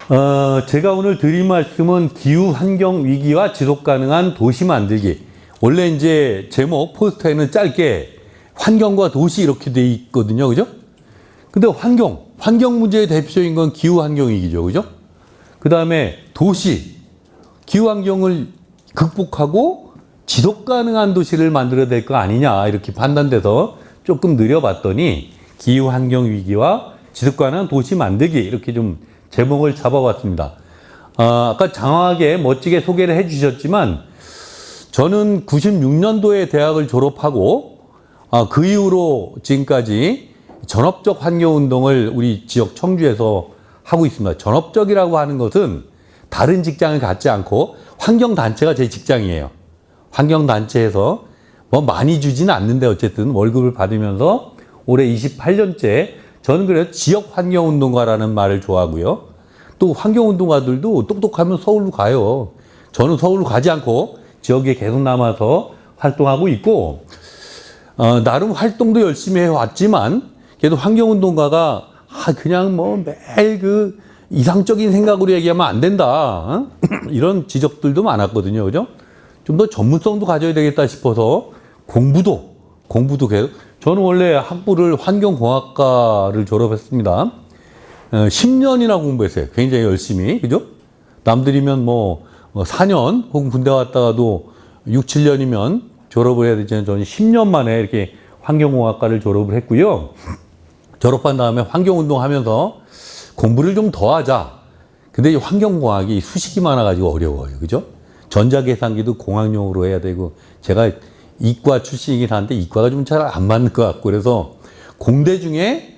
제가 오늘 드릴 말씀은 기후 환경 위기와 지속 가능한 도시 만들기. 원래 이제 제목 포스터에는 짧게 환경과 도시 이렇게 돼 있거든요. 그죠? 근데 환경 문제의 대표적인 건 기후 환경 위기죠. 그죠? 그 다음에 도시, 기후 환경을 극복하고 지속 가능한 도시를 만들어야 될 거 아니냐 이렇게 판단돼서 조금 느려봤더니 기후 환경 위기와 지속 가능한 도시 만들기 이렇게 좀 제목을 잡아봤습니다. 아까 장황하게 멋지게 소개를 해주셨지만 저는 96년도에 대학을 졸업하고 그 이후로 지금까지 전업적 환경운동을 우리 지역 청주에서 하고 있습니다. 전업적이라고 하는 것은 다른 직장을 갖지 않고 환경단체가 제 직장이에요. 환경단체에서 뭐 많이 주지는 않는데 어쨌든 월급을 받으면서 올해 28년째 저는 그래서 지역 환경운동가라는 말을 좋아하고요. 또 환경운동가들도 똑똑하면 서울로 가요. 저는 서울로 가지 않고 지역에 계속 남아서 활동하고 있고 나름 활동도 열심히 해왔지만 그래도 환경운동가가 그냥 뭐 매일 그 이상적인 생각으로 얘기하면 안 된다. 이런 지적들도 많았거든요. 그죠? 좀 더 전문성도 가져야 되겠다 싶어서 공부도 계속 저는 원래 학부를 환경공학과를 졸업했습니다. 10년이나 공부했어요. 굉장히 열심히. 그죠? 남들이면 뭐 4년 혹은 군대 갔다가도 6, 7년이면 졸업을 해야 되지만 저는 10년 만에 이렇게 환경공학과를 졸업을 했고요. 졸업한 다음에 환경운동 하면서 공부를 좀 더 하자. 근데 이 환경공학이 수식이 많아가지고 어려워요. 그죠? 전자계산기도 공학용으로 해야 되고 제가 이과 출신이긴 한데 이과가 좀 잘 안 맞는 것 같고 그래서 공대 중에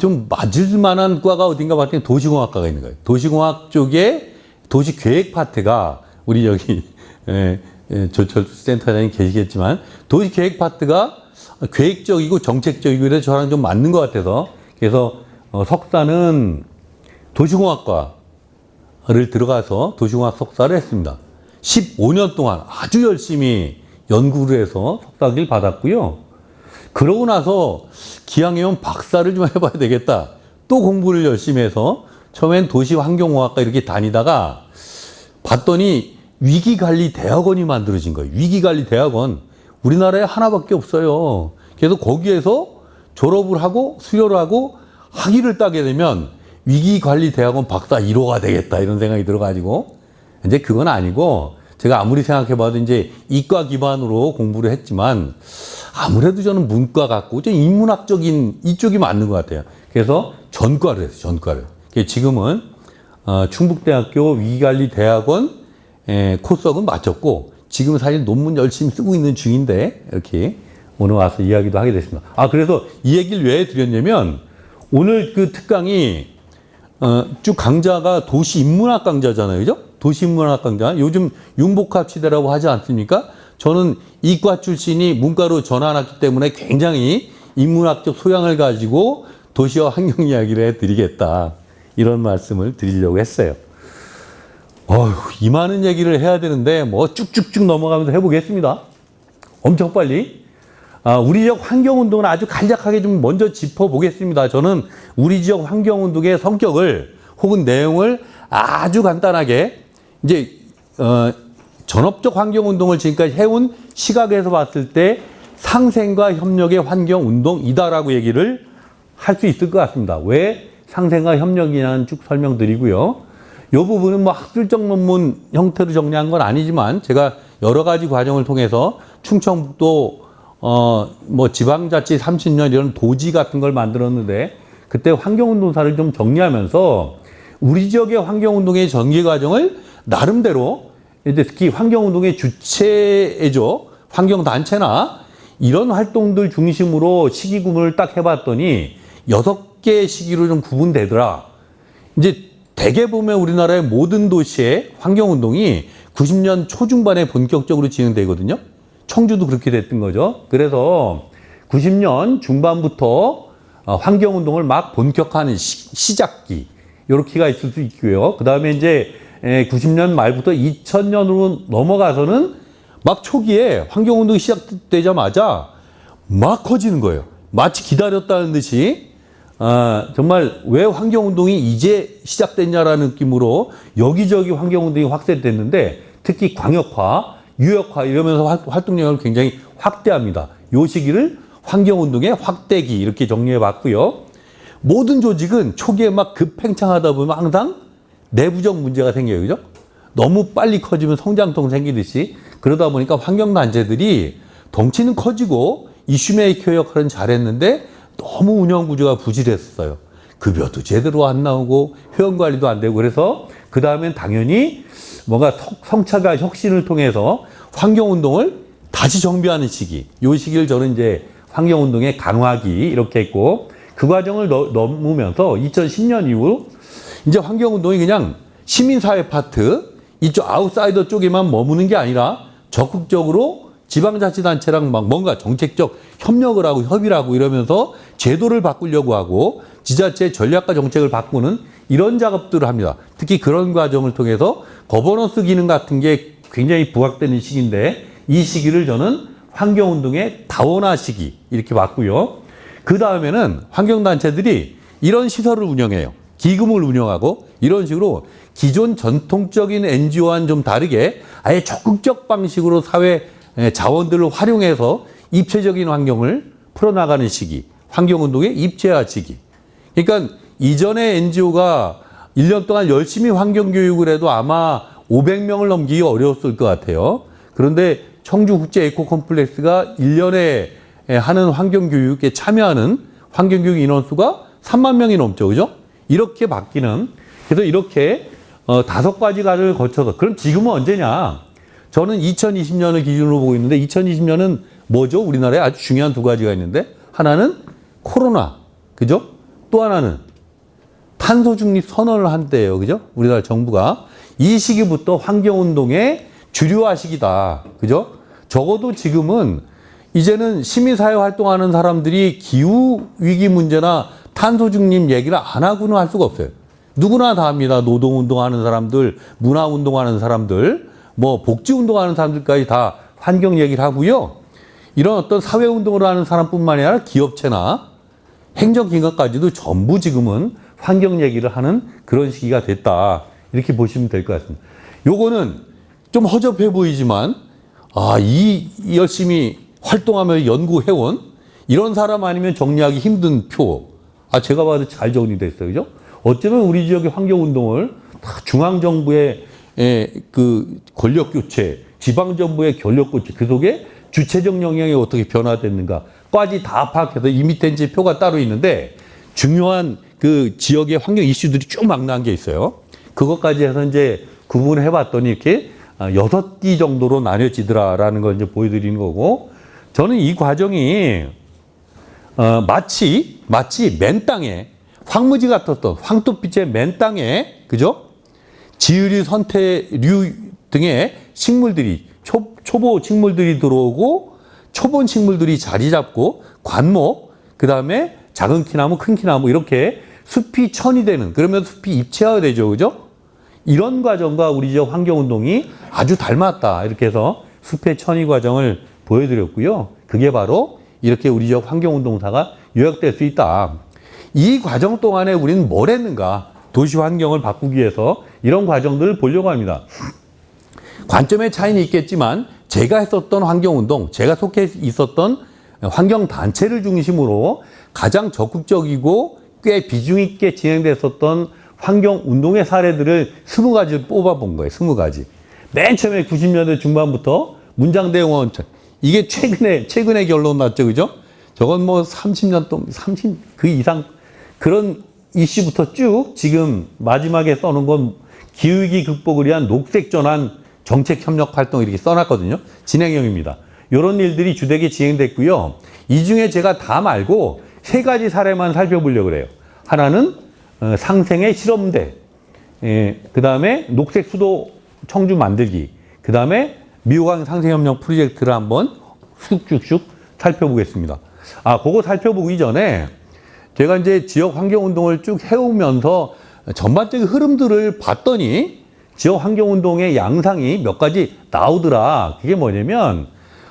좀 맞을 만한 과가 어딘가 봤더니 도시공학과가 있는 거예요. 도시공학 쪽에 도시계획 파트가 우리 여기 조철수 센터장님 계시겠지만 도시계획 파트가 계획적이고 정책적이고 그래서 저랑 좀 맞는 것 같아서 그래서 석사는 도시공학과를 들어가서 도시공학 석사를 했습니다. 15년 동안 아주 열심히 연구를 해서 석사를 받았고요. 그러고 나서 기왕이면 박사를 좀 해봐야 되겠다. 또 공부를 열심히 해서 처음엔 도시환경공학과 이렇게 다니다가 봤더니 위기관리대학원이 만들어진 거예요. 위기관리대학원. 우리나라에 하나밖에 없어요. 그래서 거기에서 졸업을 하고 수료를 하고 학위를 따게 되면 위기관리대학원 박사 1호가 되겠다 이런 생각이 들어가지고 이제 그건 아니고 제가 아무리 생각해봐도 이제 이과 기반으로 공부를 했지만 아무래도 저는 문과 같고 좀 인문학적인 이쪽이 맞는 것 같아요. 그래서 전과를 했어요. 전과를. 지금은 충북대학교 위기관리대학원 코스학은 마쳤고 지금 사실 논문 열심히 쓰고 있는 중인데 이렇게 오늘 와서 이야기도 하게 됐습니다. 그래서 이 얘기를 왜 드렸냐면 오늘 그 특강이 쭉 강좌가 도시인문학 강좌잖아요. 그죠? 도시인문학 강좌. 요즘 융복합 시대라고 하지 않습니까? 저는 이과 출신이 문과로 전환했기 때문에 굉장히 인문학적 소양을 가지고 도시와 환경 이야기를 해드리겠다. 이런 말씀을 드리려고 했어요. 이 많은 얘기를 해야 되는데 뭐 쭉쭉쭉 넘어가면서 해보겠습니다. 엄청 빨리. 우리 지역 환경운동을 아주 간략하게 좀 먼저 짚어보겠습니다. 저는 우리 지역 환경운동의 성격을 혹은 내용을 아주 간단하게 이제 전업적 환경운동을 지금까지 해온 시각에서 봤을 때 상생과 협력의 환경운동이다라고 얘기를 할 수 있을 것 같습니다. 왜 상생과 협력이냐는 쭉 설명드리고요. 이 부분은 뭐 학술적 논문 형태로 정리한 건 아니지만 제가 여러 가지 과정을 통해서 충청북도 뭐 지방자치 30년 이런 도지 같은 걸 만들었는데 그때 환경운동사를 좀 정리하면서 우리 지역의 환경운동의 전개 과정을 나름대로 이제 특히 환경운동의 주체죠. 환경단체나 이런 활동들 중심으로 시기 구분을 딱 해봤더니 6개의 시기로 좀 구분되더라. 이제 대개 보면 우리나라의 모든 도시의 환경운동이 90년 초중반에 본격적으로 진행되거든요. 청주도 그렇게 됐던 거죠. 그래서 90년 중반부터 환경운동을 막 본격화하는 시작기, 요렇게가 있을 수 있고요. 그 다음에 이제 90년 말부터 2000년으로 넘어가서는 막 초기에 환경운동이 시작되자마자 막 커지는 거예요. 마치 기다렸다는 듯이 정말 왜 환경운동이 이제 시작됐냐라는 느낌으로 여기저기 환경운동이 확대됐는데 특히 광역화, 유역화 이러면서 활동량을 굉장히 확대합니다. 요 시기를 환경운동의 확대기 이렇게 정리해 봤고요. 모든 조직은 초기에 막 급팽창하다 보면 항상 내부적 문제가 생겨요. 그죠? 너무 빨리 커지면 성장통 생기듯이 그러다 보니까 환경단체들이 덩치는 커지고 이슈메이커 역할은 잘했는데 너무 운영 구조가 부실했어요. 급여도 제대로 안 나오고 회원 관리도 안 되고 그래서 그 다음엔 당연히 뭔가 성찰과 혁신을 통해서 환경운동을 다시 정비하는 시기. 요 시기를 저는 이제 환경운동의 강화기 이렇게 했고 그 과정을 넘으면서 2010년 이후 이제 환경운동이 그냥 시민사회 파트 이쪽 아웃사이더 쪽에만 머무는 게 아니라 적극적으로 지방자치단체랑 막 뭔가 정책적 협력을 하고 협의를 하고 이러면서 제도를 바꾸려고 하고 지자체의 전략과 정책을 바꾸는 이런 작업들을 합니다. 특히 그런 과정을 통해서 거버넌스 기능 같은 게 굉장히 부각되는 시기인데 이 시기를 저는 환경운동의 다원화 시기 이렇게 봤고요. 그 다음에는 환경단체들이 이런 시설을 운영해요. 기금을 운영하고 이런 식으로 기존 전통적인 NGO와는 좀 다르게 아예 적극적 방식으로 사회 자원들을 활용해서 입체적인 환경을 풀어나가는 시기, 환경운동의 입체화 시기. 그러니까 이전에 NGO가 1년 동안 열심히 환경교육을 해도 아마 500명을 넘기기 어려웠을 것 같아요. 그런데 청주국제 에코컴플렉스가 1년에 하는 환경교육에 참여하는 환경교육 인원수가 3만 명이 넘죠. 그죠? 이렇게 바뀌는, 그래서 이렇게 5가지를 거쳐서, 그럼 지금은 언제냐? 저는 2020년을 기준으로 보고 있는데 2020년은 뭐죠? 우리나라에 아주 중요한 2가지가 있는데 하나는 코로나, 그죠? 또 하나는 탄소 중립 선언을 한대요. 그죠? 우리나라 정부가. 이 시기부터 환경운동의 주류화 시기다. 그죠? 적어도 지금은 이제는 시민사회 활동하는 사람들이 기후위기 문제나 탄소 중립 얘기를 안 하고는 할 수가 없어요. 누구나 다 합니다. 노동운동하는 사람들, 문화운동하는 사람들, 뭐 복지운동하는 사람들까지 다 환경 얘기를 하고요. 이런 어떤 사회운동을 하는 사람뿐만 아니라 기업체나 행정기관까지도 전부 지금은 환경 얘기를 하는 그런 시기가 됐다. 이렇게 보시면 될 것 같습니다. 요거는 좀 허접해 보이지만 이 열심히 활동하며 연구해온 이런 사람 아니면 정리하기 힘든 표. 제가 봐도 잘 정리됐어요. 그죠? 어쩌면 우리 지역의 환경운동을 중앙정부의 그 권력교체, 지방정부의 권력교체, 그 속에 주체적 영향이 어떻게 변화됐는가까지 다 파악해서 이 밑에 이제 표가 따로 있는데 중요한 그 지역의 환경 이슈들이 쭉 막 나온 게 있어요. 그것까지 해서 이제 구분을 해봤더니 이렇게 6기 정도로 나뉘어지더라라는 걸 이제 보여드리는 거고 저는 이 과정이 마치 맨 땅에 황무지 같았던 황토빛의 맨 땅에 그죠? 지으류, 선태류 등의 식물들이 초보 식물들이 들어오고 초본 식물들이 자리 잡고 관목 그 다음에 작은 키나무, 큰 키나무 이렇게 숲이 천이 되는 그러면 숲이 입체화가 되죠, 그죠? 이런 과정과 우리 지역 환경운동이 아주 닮았다 이렇게 해서 숲의 천이 과정을 보여드렸고요. 그게 바로 이렇게 우리 지역 환경운동사가 요약될 수 있다. 이 과정 동안에 우리는 뭘 했는가? 도시 환경을 바꾸기 위해서 이런 과정들을 보려고 합니다. 관점의 차이는 있겠지만 제가 했었던 환경운동, 제가 속해 있었던 환경단체를 중심으로 가장 적극적이고 꽤 비중 있게 진행됐었던 환경운동의 사례들을 20가지를 뽑아본 거예요. 20가지. 맨 처음에 90년대 중반부터 문장대공원 이게 최근에 결론 났죠. 그죠? 저건 뭐 30년 동안, 그 이상 그런 이슈부터 쭉 지금 마지막에 써놓은 건 기후위기 극복을 위한 녹색전환 정책협력 활동 이렇게 써놨거든요. 진행형입니다. 이런 일들이 주되게 진행됐고요. 이 중에 제가 다 말고 3가지 사례만 살펴보려고 그래요. 하나는 상생의 실험대, 그 다음에 녹색 수도 청주 만들기, 그 다음에 미호강 상생협력 프로젝트를 한번 쑥쑥쑥 살펴보겠습니다. 그거 살펴보기 전에 제가 이제 지역 환경운동을 쭉 해오면서 전반적인 흐름들을 봤더니 지역 환경운동의 양상이 몇 가지 나오더라. 그게 뭐냐면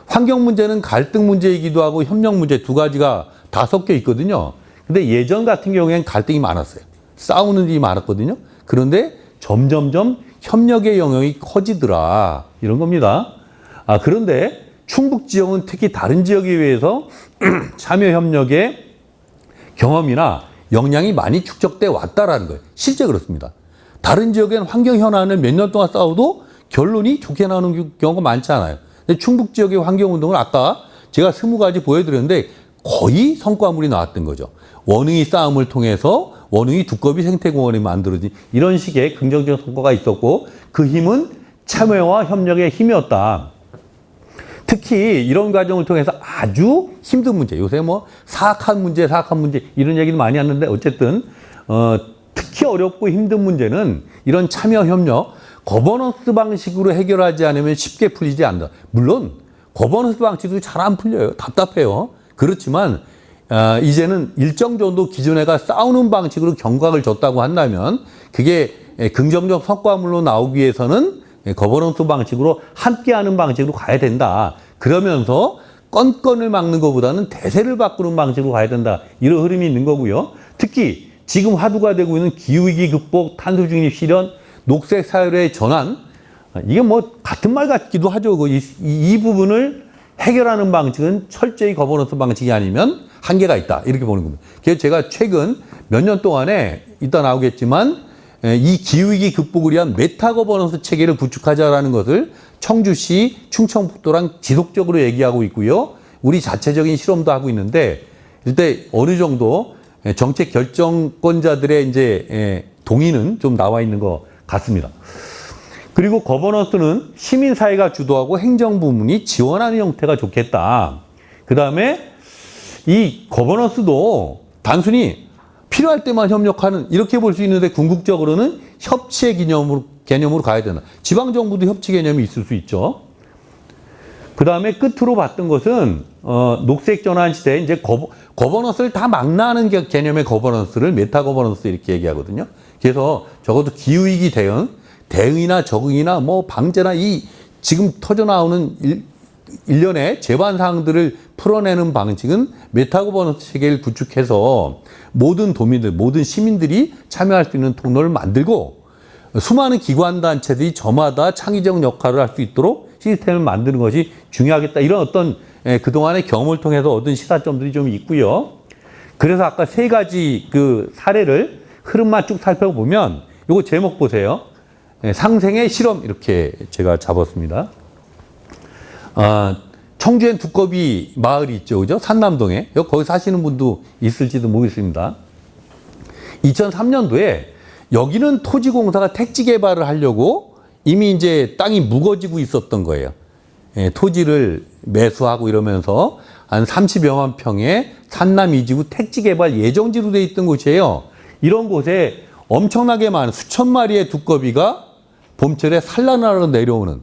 환경 문제는 갈등 문제이기도 하고 협력 문제 2가지가 다 섞여 있거든요. 근데 예전 같은 경우에는 갈등이 많았어요. 싸우는 일이 많았거든요. 그런데 점점점 협력의 영역이 커지더라. 이런 겁니다. 그런데 충북 지역은 특히 다른 지역에 비해서 참여 협력의 경험이나 역량이 많이 축적돼 왔다라는 거예요. 실제 그렇습니다. 다른 지역엔 환경 현안을 몇 년 동안 싸워도 결론이 좋게 나오는 경우가 많지 않아요. 근데 충북 지역의 환경운동을 아까 제가 20가지 보여드렸는데 거의 성과물이 나왔던 거죠. 원흥이 싸움을 통해서 원흥이 두꺼비 생태공원이 만들어진 이런 식의 긍정적 성과가 있었고 그 힘은 참여와 협력의 힘이었다. 특히 이런 과정을 통해서 아주 힘든 문제, 요새 뭐 사악한 문제 이런 얘기도 많이 하는데 어쨌든 특히 어렵고 힘든 문제는 이런 참여 협력, 거버넌스 방식으로 해결하지 않으면 쉽게 풀리지 않는다. 물론 거버넌스 방식도 잘 안 풀려요. 답답해요. 그렇지만 이제는 일정 정도 기존에가 싸우는 방식으로 경각을 줬다고 한다면 그게 긍정적 성과물로 나오기 위해서는 거버넌스 방식으로 함께하는 방식으로 가야 된다. 그러면서 건건을 막는 것보다는 대세를 바꾸는 방식으로 가야 된다. 이런 흐름이 있는 거고요. 특히 지금 화두가 되고 있는 기후위기 극복, 탄소 중립 실현, 녹색 사회의 전환, 이게 뭐 같은 말 같기도 하죠. 이 부분을 해결하는 방식은 철저히 거버넌스 방식이 아니면 한계가 있다. 이렇게 보는 겁니다. 그래서 제가 최근 몇 년 동안에 이따 나오겠지만 이 기후위기 극복을 위한 메타 거버넌스 체계를 구축하자라는 것을 청주시, 충청북도랑 지속적으로 얘기하고 있고요. 우리 자체적인 실험도 하고 있는데 이때 어느 정도 정책 결정권자들의 이제 동의는 좀 나와 있는 것 같습니다. 그리고 거버넌스는 시민사회가 주도하고 행정부문이 지원하는 형태가 좋겠다. 그 다음에 이 거버넌스도 단순히 필요할 때만 협력하는 이렇게 볼 수 있는데 궁극적으로는 협치의 개념으로 가야 된다. 지방정부도 협치 개념이 있을 수 있죠. 그 다음에 끝으로 봤던 것은 녹색 전환 시대에 이제 거버넌스를 다 망라하는 개념의 거버넌스를 메타 거버넌스 이렇게 얘기하거든요. 그래서 적어도 기후위기 대응이나 적응이나 뭐 방제나 이 지금 터져 나오는 일련의 제반 사항들을 풀어내는 방식은 메타 거버넌스 체계를 구축해서 모든 도민들, 모든 시민들이 참여할 수 있는 통로를 만들고 수많은 기관 단체들이 저마다 창의적 역할을 할 수 있도록 시스템을 만드는 것이 중요하겠다. 이런 어떤 그동안의 경험을 통해서 얻은 시사점들이 좀 있고요. 그래서 아까 3가지 그 사례를 흐름만 쭉 살펴보면 요거 제목 보세요. 상생의 실험 이렇게 제가 잡았습니다. 청주엔 두꺼비 마을이 있죠. 그죠? 산남동에. 거기 사시는 분도 있을지도 모르겠습니다. 2003년도에 여기는 토지공사가 택지 개발을 하려고 이미 이제 땅이 묵어지고 있었던 거예요. 토지를 매수하고 이러면서 한 30여만 평의 산남 이지구 택지 개발 예정지로 돼 있던 곳이에요. 이런 곳에 엄청나게 많은 수천 마리의 두꺼비가 봄철에 산란하러 내려오는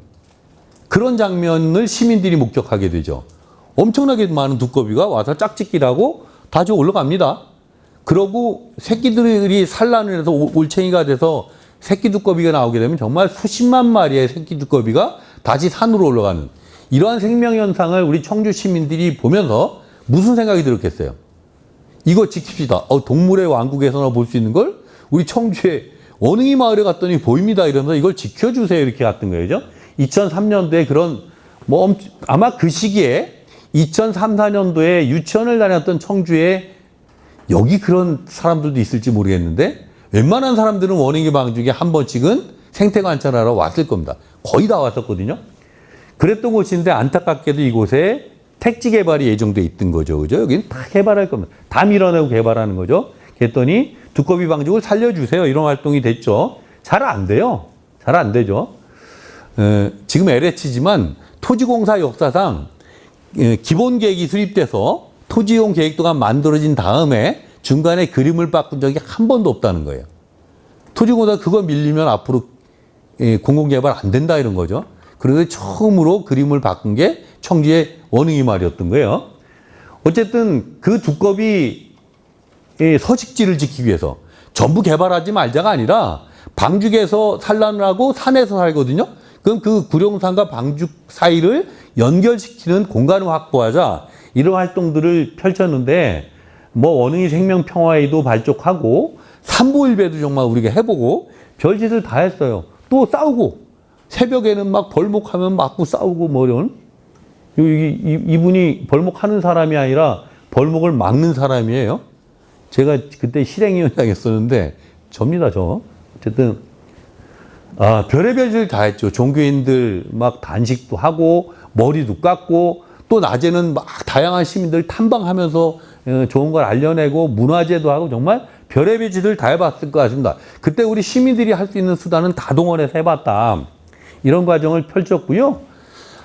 그런 장면을 시민들이 목격하게 되죠. 엄청나게 많은 두꺼비가 와서 짝짓기라고 다시 올라갑니다. 그러고 새끼들이 산란을 해서 올챙이가 돼서 새끼 두꺼비가 나오게 되면 정말 수십만 마리의 새끼 두꺼비가 다시 산으로 올라가는 이러한 생명현상을 우리 청주 시민들이 보면서 무슨 생각이 들었겠어요? 이거 지킵시다. 동물의 왕국에서나 볼 수 있는 걸 우리 청주의 원흥이 마을에 갔더니 보입니다. 이러면서 이걸 지켜주세요. 이렇게 갔던 거죠. 2003년도에 그런 아마 그 시기에 2003, 4년도에 유치원을 다녔던 청주에 여기 그런 사람들도 있을지 모르겠는데 웬만한 사람들은 원흥이 방죽에 한 번씩은 생태 관찰하러 왔을 겁니다. 거의 다 왔었거든요. 그랬던 곳인데 안타깝게도 이곳에 택지 개발이 예정돼 있던 거죠. 그죠? 여기는 다 개발할 겁니다. 다 밀어내고 개발하는 거죠. 그랬더니 두꺼비 방죽을 살려주세요. 이런 활동이 됐죠. 잘 안 돼요. 잘 안 되죠. 지금 LH지만 토지공사 역사상 기본 계획이 수립돼서 토지이용 계획도가 만들어진 다음에 중간에 그림을 바꾼 적이 한 번도 없다는 거예요. 토지공사 그거 밀리면 앞으로 공공개발 안 된다 이런 거죠. 그런데 처음으로 그림을 바꾼 게 청주의 원흥이 마을이었던 거예요. 어쨌든 그 두꺼비 서식지를 지키기 위해서 전부 개발하지 말자가 아니라 방죽에서 산란을 하고 산에서 살거든요. 그럼 그 구룡산과 방죽 사이를 연결시키는 공간을 확보하자 이런 활동들을 펼쳤는데 뭐 원흥이 생명평화에도 발족하고 삼보일배도 정말 우리가 해보고 별짓을 다 했어요. 또 싸우고 새벽에는 막 벌목하면 맞고 싸우고 뭐 이런 이분이 벌목하는 사람이 아니라 벌목을 막는 사람이에요. 제가 그때 실행위원장이었었는데 접니다 저. 어쨌든 별의별 짓을 다 했죠. 종교인들 막 단식도 하고 머리도 깎고 또 낮에는 막 다양한 시민들 탐방하면서 좋은 걸 알려내고 문화제도 하고 정말 별의별 짓을 다 해봤을 것 같습니다. 그때 우리 시민들이 할 수 있는 수단은 다 동원해서 해봤다. 이런 과정을 펼쳤고요.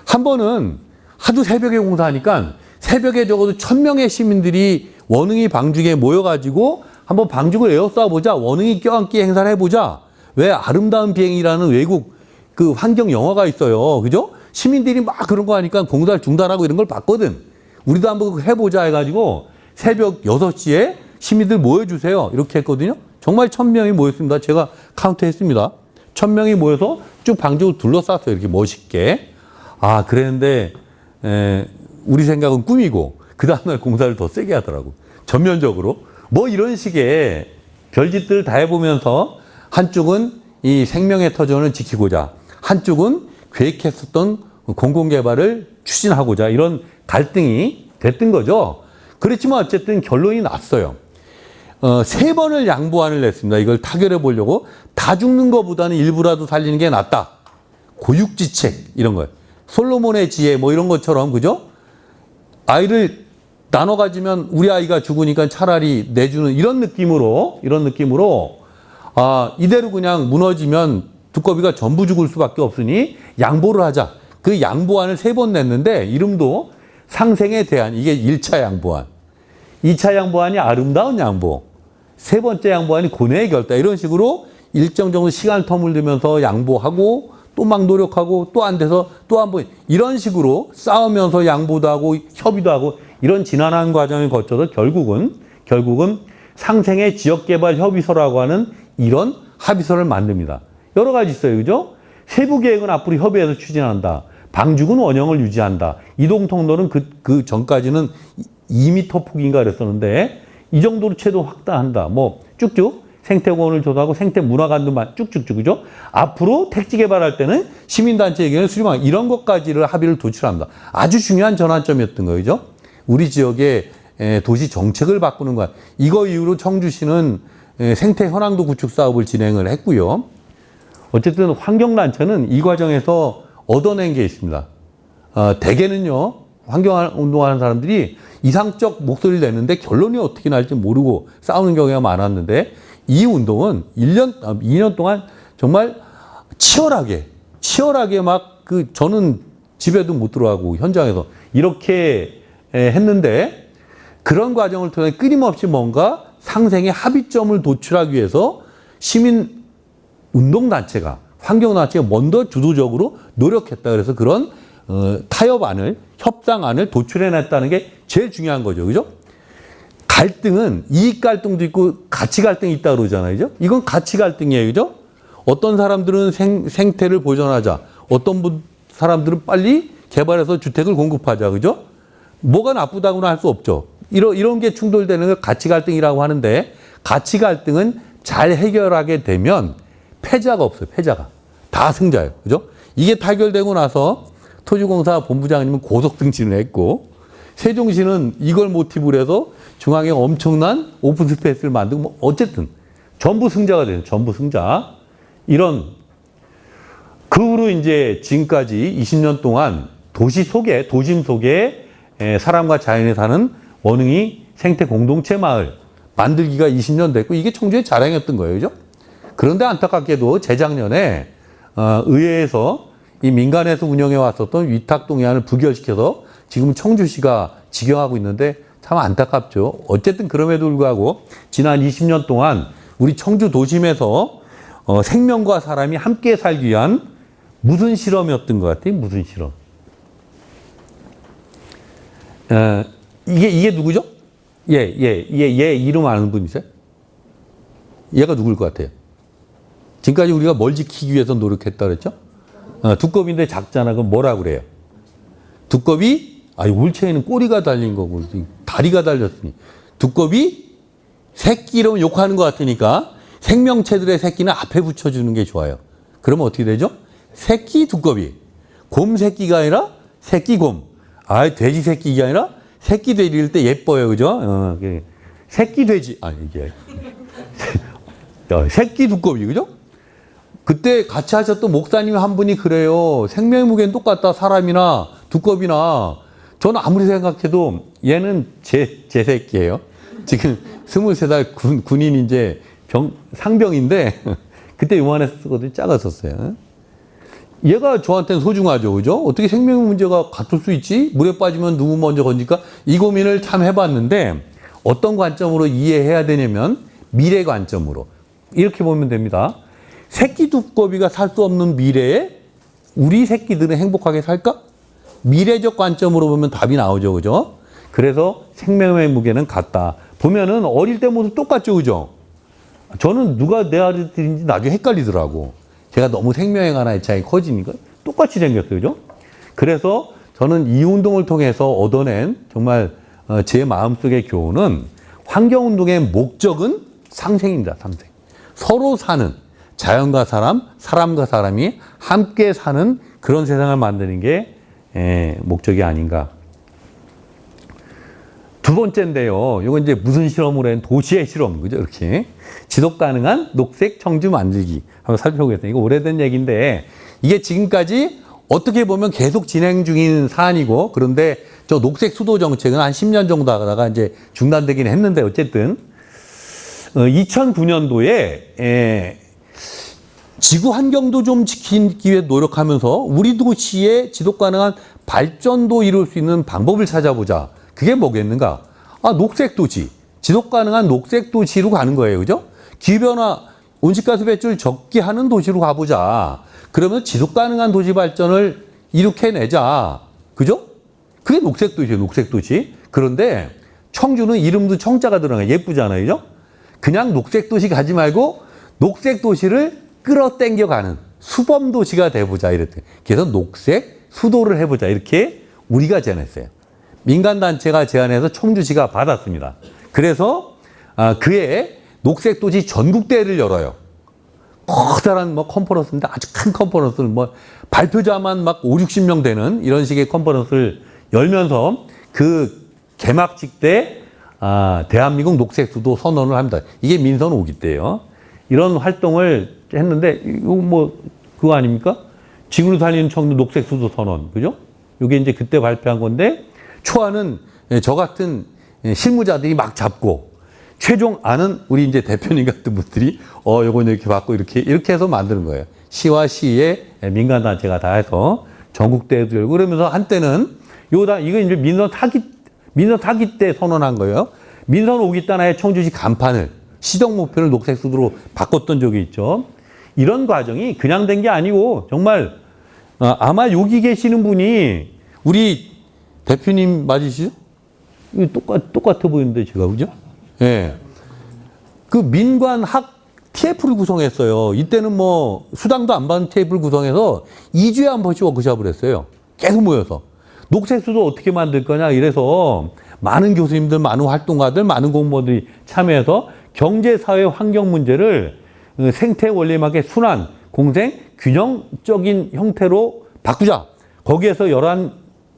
한 번은 하도 새벽에 공사하니까 새벽에 적어도 1000명의 시민들이 원흥이 방죽에 모여가지고 한번 방죽을 에워싸보자. 원흥이 껴안기 행사를 해보자. 왜 아름다운 비행이라는 외국 그 환경 영화가 있어요. 그죠? 시민들이 막 그런 거 하니까 공사를 중단하고 이런 걸 봤거든. 우리도 한번 해보자 해가지고 새벽 6시에 시민들 모여주세요. 이렇게 했거든요. 정말 1000명이 모였습니다. 제가 카운트했습니다. 1000명이 모여서 쭉 방죽을 둘러쌌어요. 이렇게 멋있게. 그랬는데 우리 생각은 꿈이고 그 다음날 공사를 더 세게 하더라고. 전면적으로. 뭐 이런 식의 별짓들을 다 해보면서 한쪽은 이 생명의 터전을 지키고자 한쪽은 계획했었던 공공개발을 추진하고자 이런 갈등이 됐던 거죠. 그렇지만 어쨌든 결론이 났어요. 3번을 양보안을 냈습니다. 이걸 타결해 보려고 다 죽는 것보다는 일부라도 살리는 게 낫다. 고육지책 이런 거예요. 솔로몬의 지혜 뭐 이런 것처럼 그죠? 아이를 나눠 가지면 우리 아이가 죽으니까 차라리 내주는 이런 느낌으로 이대로 그냥 무너지면 두꺼비가 전부 죽을 수밖에 없으니 양보를 하자. 그 양보안을 3번 냈는데 이름도 상생에 대한 이게 1차 양보안. 2차 양보안이 아름다운 양보. 3번째 양보안이 고뇌의 결단. 이런 식으로 일정 정도 시간을 터물리면서 양보하고 또 막 노력하고 또 안 돼서 또 한 번 이런 식으로 싸우면서 양보도 하고 협의도 하고 이런 지난한 과정을 거쳐서 결국은 상생의 지역개발 협의서라고 하는 이런 합의서를 만듭니다. 여러 가지 있어요. 그죠? 세부 계획은 앞으로 협의해서 추진한다. 방죽은 원형을 유지한다. 이동 통로는 그 전까지는 2m 폭인가 그랬었는데 이 정도로 최소 확대한다. 뭐 쭉쭉 생태공원을 조사하고 생태문화관도 쭉쭉쭉 그죠? 앞으로 택지 개발할 때는 시민단체 의견을 수렴하고 이런 것까지를 합의를 도출합니다. 아주 중요한 전환점이었던 거죠. 우리 지역의 도시 정책을 바꾸는 것. 이거 이후로 청주시는 생태 현황도 구축 사업을 진행을 했고요. 어쨌든 환경단체는 이 과정에서 얻어낸 게 있습니다. 대개는요, 환경운동하는 사람들이 이상적 목소리를 내는데 결론이 어떻게 날지 모르고 싸우는 경우가 많았는데 이 운동은 2년 동안 정말 치열하게 저는 집에도 못 들어가고 현장에서 이렇게 했는데 그런 과정을 통해 끊임없이 뭔가 상생의 합의점을 도출하기 위해서 시민 운동단체가 환경단체가 먼저 주도적으로 노력했다. 그래서 그런 타협안을 협상안을 도출해냈다는 게 제일 중요한 거죠. 그죠? 갈등은 이익 갈등도 있고 가치 갈등이 있다고 그러잖아요. 그죠? 이건 가치 갈등이에요. 그죠? 어떤 사람들은 생태를 보존하자. 어떤 사람들은 빨리 개발해서 주택을 공급하자. 그죠? 뭐가 나쁘다고는 할 수 없죠. 이런 게 충돌되는 걸 가치 갈등이라고 하는데 가치 갈등은 잘 해결하게 되면 패자가 없어요. 패자가. 다 승자예요. 그죠? 이게 타결되고 나서 토지공사 본부장님은 고속승진을 했고 세종시는 이걸 모티브로 해서 중앙에 엄청난 오픈 스페이스를 만들고 뭐 어쨌든 전부 승자가 돼요. 전부 승자. 이런 그 후로 이제 지금까지 20년 동안 도심 속에 사람과 자연이 사는 원흥이 생태 공동체 마을 만들기가 20년 됐고 이게 청주의 자랑이었던 거예요. 그죠? 그런데 안타깝게도 재작년에 의회에서 이 민간에서 운영해 왔었던 위탁동해안을 부결시켜서 지금 청주시가 직영하고 있는데 참 안타깝죠. 어쨌든 그럼에도 불구하고 지난 20년 동안 우리 청주 도심에서 생명과 사람이 함께 살기 위한 무슨 실험이었던 것 같아요? 무슨 실험? 이게 누구죠? 얘 이름 아는 분 있어요? 얘가 누굴 것 같아요? 지금까지 우리가 뭘 지키기 위해서 노력했다 그랬죠? 두꺼비인데 작잖아. 그럼 뭐라 그래요? 두꺼비? 울체에는 꼬리가 달린 거고 다리가 달렸으니 두꺼비 새끼 이러면 욕하는 것 같으니까 생명체들의 새끼는 앞에 붙여주는 게 좋아요. 그러면 어떻게 되죠? 새끼 두꺼비. 곰 새끼가 아니라 새끼 곰. 돼지 새끼가 아니라 새끼 돼지일 때 예뻐요. 그죠? 새끼 돼지. 이게. 새끼 두꺼비. 그죠? 그때 같이 하셨던 목사님 한 분이 그래요. 생명의 무게는 똑같다. 사람이나 두꺼비나. 저는 아무리 생각해도 얘는 제 새끼예요. 지금 23살 군인 이제 상병인데 그때 요만했었거든요. 작았었어요. 얘가 저한테는 소중하죠. 그죠? 어떻게 생명 문제가 같을 수 있지? 물에 빠지면 누구 먼저 건질까? 이 고민을 참 해봤는데 어떤 관점으로 이해해야 되냐면 미래 관점으로. 이렇게 보면 됩니다. 새끼 두꺼비가 살 수 없는 미래에 우리 새끼들은 행복하게 살까? 미래적 관점으로 보면 답이 나오죠. 그죠? 그래서 생명의 무게는 같다. 보면은 어릴 때 모두 똑같죠. 그죠? 저는 누가 내 아들인지 나중에 헷갈리더라고. 제가 너무 생명에 관한 애착이 커지니까 똑같이 생겼어요. 그죠? 그래서 저는 이 운동을 통해서 얻어낸 정말 제 마음속의 교훈은 환경운동의 목적은 상생입니다. 상생. 서로 사는 자연과 사람, 사람과 사람이 함께 사는 그런 세상을 만드는 게 목적이 아닌가. 두 번째인데요. 이건 이제 무슨 실험으로 한 도시의 실험, 그죠? 이렇게. 지속 가능한 녹색 청주 만들기. 한번 살펴보겠습니다. 이거 오래된 얘기인데, 이게 지금까지 어떻게 보면 계속 진행 중인 사안이고, 그런데 저 녹색 수도 정책은 한 10년 정도 하다가 이제 중단되긴 했는데, 어쨌든, 2009년도에, 지구 환경도 좀 지키기 위해 노력하면서 우리 도시의 지속 가능한 발전도 이룰 수 있는 방법을 찾아보자. 그게 뭐겠는가? 녹색 도시. 지속 가능한 녹색 도시로 가는 거예요. 그죠? 기후변화, 온실가스 배출 적게 하는 도시로 가보자. 그러면 지속 가능한 도시 발전을 이룩해내자. 그죠? 그게 녹색 도시예요. 녹색 도시. 그런데 청주는 이름도 청자가 들어가요. 예쁘잖아요. 그죠? 그냥 녹색 도시 가지 말고 녹색 도시를 끌어당겨가는 수범 도시가 돼보자. 이랬대. 그래서 녹색 수도를 해보자. 이렇게 우리가 제안했어요. 민간단체가 제안해서 청주시가 받았습니다. 그래서 그해 녹색도시 전국대회를 열어요. 커다란 컨퍼런스인데 아주 큰 컨퍼런스를 발표자만 막 5, 60명 되는 이런 식의 컨퍼런스를 열면서 그 개막식 때 대한민국 녹색수도 선언을 합니다. 이게 민선 5기 때예요. 이런 활동을 했는데 이거 그거 아닙니까? 지구를 살리는 청주 녹색수도 선언. 그죠? 이게 이제 그때 발표한 건데 초안은 저 같은 실무자들이 막 잡고 최종 안은 우리 이제 대표님 같은 분들이 요건 이렇게 받고 이렇게 해서 만드는 거예요. 시와 시의 민간단체가 다 해서 전국대회도 열고 그러면서 한때는 이거 이제 민선 타기 때 선언한 거예요. 민선 5기 단하에 청주시 간판을 시정 목표를 녹색 수도로 바꿨던 적이 있죠. 이런 과정이 그냥 된 게 아니고 정말 아마 여기 계시는 분이 우리 대표님 맞으시죠? 똑같아 보이는데 제가 그죠? 예. 그 민관학 TF를 구성했어요. 이때는 수당도 안 받는 TF를 구성해서 2주에 한 번씩 워크숍을 했어요. 계속 모여서. 녹색수도 어떻게 만들 거냐 이래서 많은 교수님들, 많은 활동가들, 많은 공무원들이 참여해서 경제, 사회, 환경 문제를 생태 원리에 맞게 순환, 공생, 균형적인 형태로 바꾸자. 거기에서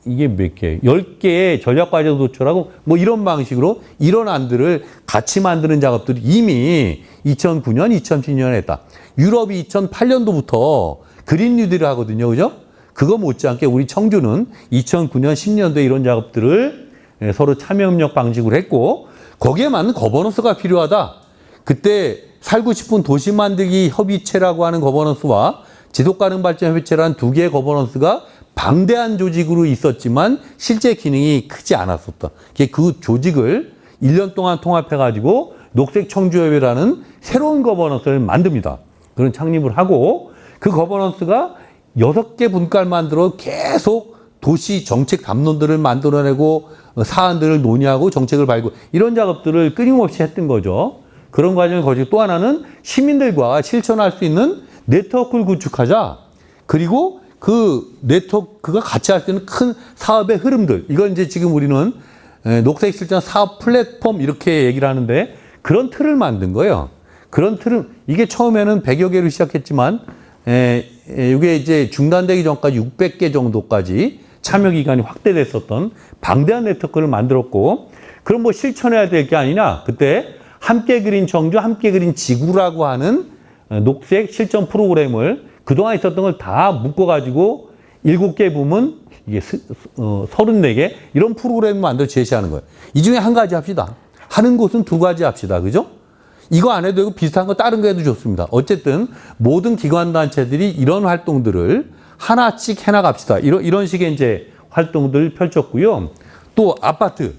이게 몇 개? 10개의 전략과제도 도출하고 이런 방식으로 이런 안들을 같이 만드는 작업들이 이미 2009년, 2010년에 했다. 유럽이 2008년도부터 그린 뉴딜을 하거든요. 그죠? 그거 못지않게 우리 청주는 2009년, 10년도에 이런 작업들을 서로 참여협력 방식으로 했고 거기에 맞는 거버넌스가 필요하다. 그때 살고 싶은 도시 만들기 협의체라고 하는 거버넌스와 지속가능 발전 협의체라는 두 개의 거버넌스가 방대한 조직으로 있었지만 실제 기능이 크지 않았었다. 그 조직을 1년 동안 통합해가지고 녹색 청주협의라는 새로운 거버넌스를 만듭니다. 그런 창립을 하고 그 거버넌스가 6개 분과를 만들어 계속 도시 정책 담론들을 만들어내고 사안들을 논의하고 정책을 발굴 이런 작업들을 끊임없이 했던 거죠. 그런 과정을 거치고 또 하나는 시민들과 실천할 수 있는 네트워크를 구축하자. 그리고 그 네트워크가 같이 할 수 있는 큰 사업의 흐름들. 이건 이제 지금 우리는 녹색 실전 사업 플랫폼 이렇게 얘기를 하는데 그런 틀을 만든 거예요. 그런 틀은 이게 처음에는 100여 개로 시작했지만 이게 이제 중단되기 전까지 600개 정도까지 참여 기간이 확대됐었던 방대한 네트워크를 만들었고 그럼 뭐 실천해야 될 게 아니냐. 그때 함께 그린 청주, 함께 그린 지구라고 하는 녹색 실전 프로그램을 그동안 있었던 걸 다 묶어가지고 7개 부문, 이게 34개 이런 프로그램을 만들어 제시하는 거예요. 이 중에 한 가지 합시다. 하는 곳은 두 가지 합시다. 그죠? 이거 안 해도 되고 비슷한 거 다른 거 해도 좋습니다. 어쨌든 모든 기관단체들이 이런 활동들을 하나씩 해나갑시다. 이런 식의 이제 활동들을 펼쳤고요. 또 아파트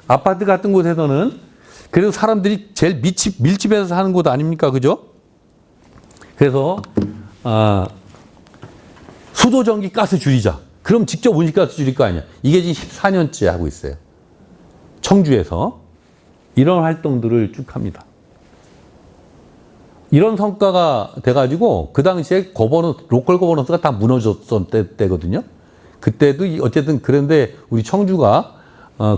같은 곳에서는 그래도 사람들이 제일 밀집해서 사는 곳 아닙니까? 그죠? 그래서 수도, 전기, 가스 줄이자. 그럼 직접 온실가스 줄일 거 아니야. 이게 지금 14년째 하고 있어요. 청주에서 이런 활동들을 쭉 합니다. 이런 성과가 돼가지고 그 당시에 로컬 거버넌스가 다 무너졌던 때거든요. 그때도 어쨌든 그런데 우리 청주가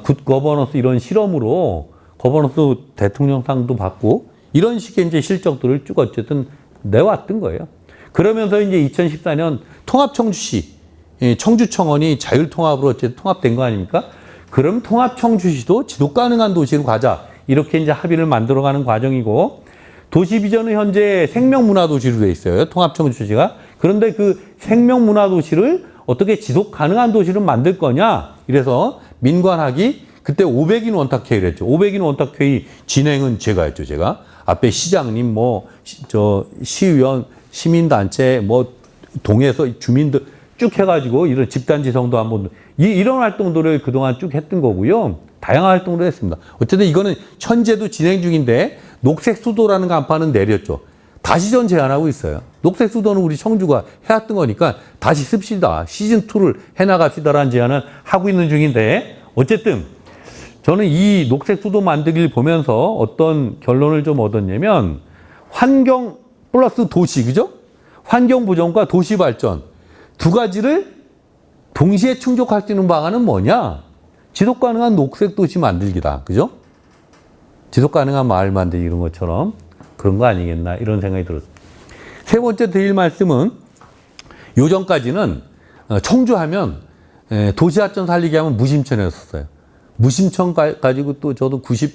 굿 거버넌스 이런 실험으로 거버넌스 대통령상도 받고 이런 식의 이제 실적들을 쭉 어쨌든 내왔던 거예요. 그러면서 이제 2014년 통합청주시 청주청원이 자율통합으로 어쨌든 통합된 거 아닙니까? 그럼 통합청주시도 지속 가능한 도시로 가자. 이렇게 이제 합의를 만들어가는 과정이고 도시 비전은 현재 생명문화도시로 돼 있어요. 통합청주시가. 그런데 그 생명문화도시를 어떻게 지속 가능한 도시로 만들 거냐? 이래서 민관학이 그때 500인 원탁회의를 했죠. 500인 원탁회의 진행은 제가 했죠. 제가. 앞에 시장님, 시의원, 시민단체, 동에서 주민들 쭉 해가지고 이런 집단지성도 한번 이런 활동들을 그동안 쭉 했던 거고요. 다양한 활동을 했습니다. 어쨌든 이거는 현재도 진행 중인데 녹색 수도라는 간판은 내렸죠. 다시 전 제안하고 있어요. 녹색 수도는 우리 청주가 해왔던 거니까 다시 씁시다. 시즌2를 해나갑시다라는 제안을 하고 있는 중인데 어쨌든 저는 이 녹색 수도 만들기를 보면서 어떤 결론을 좀 얻었냐면 환경 플러스 도시, 그죠? 환경 보전과 도시 발전 두 가지를 동시에 충족할 수 있는 방안은 뭐냐? 지속 가능한 녹색 도시 만들기다. 그죠? 지속 가능한 마을 만들기 이런 것처럼 그런 거 아니겠나 이런 생각이 들었습니다. 세 번째 드릴 말씀은 요전까지는 청주하면 도시하천 살리기 하면 무심천이었어요. 무심천 가지고 또 저도 90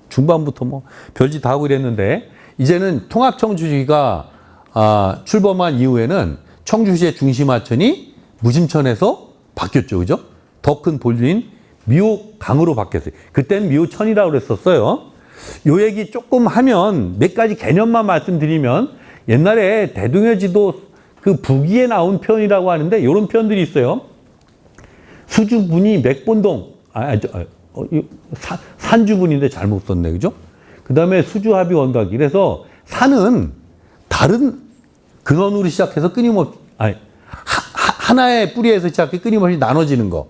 중반부터 별짓 다 하고 이랬는데 이제는 통합청주시가 출범한 이후에는 청주시의 중심하천이 무심천에서 바뀌었죠. 그죠? 더 큰 볼린 미호강으로 바뀌었어요. 그때는 미호천이라고 그랬었어요. 요 얘기 조금 하면 몇 가지 개념만 말씀드리면 옛날에 대동여지도 그 북위에 나온 표현이라고 하는데 이런 표현들이 있어요. 수주분이 맥본동, 산주분인데 잘못 썼네. 그죠? 그 다음에 수주합이 원각이. 그래서 산은 다른 근원으로 시작해서 끊임없이, 하나의 뿌리에서 시작해 끊임없이 나눠지는 거.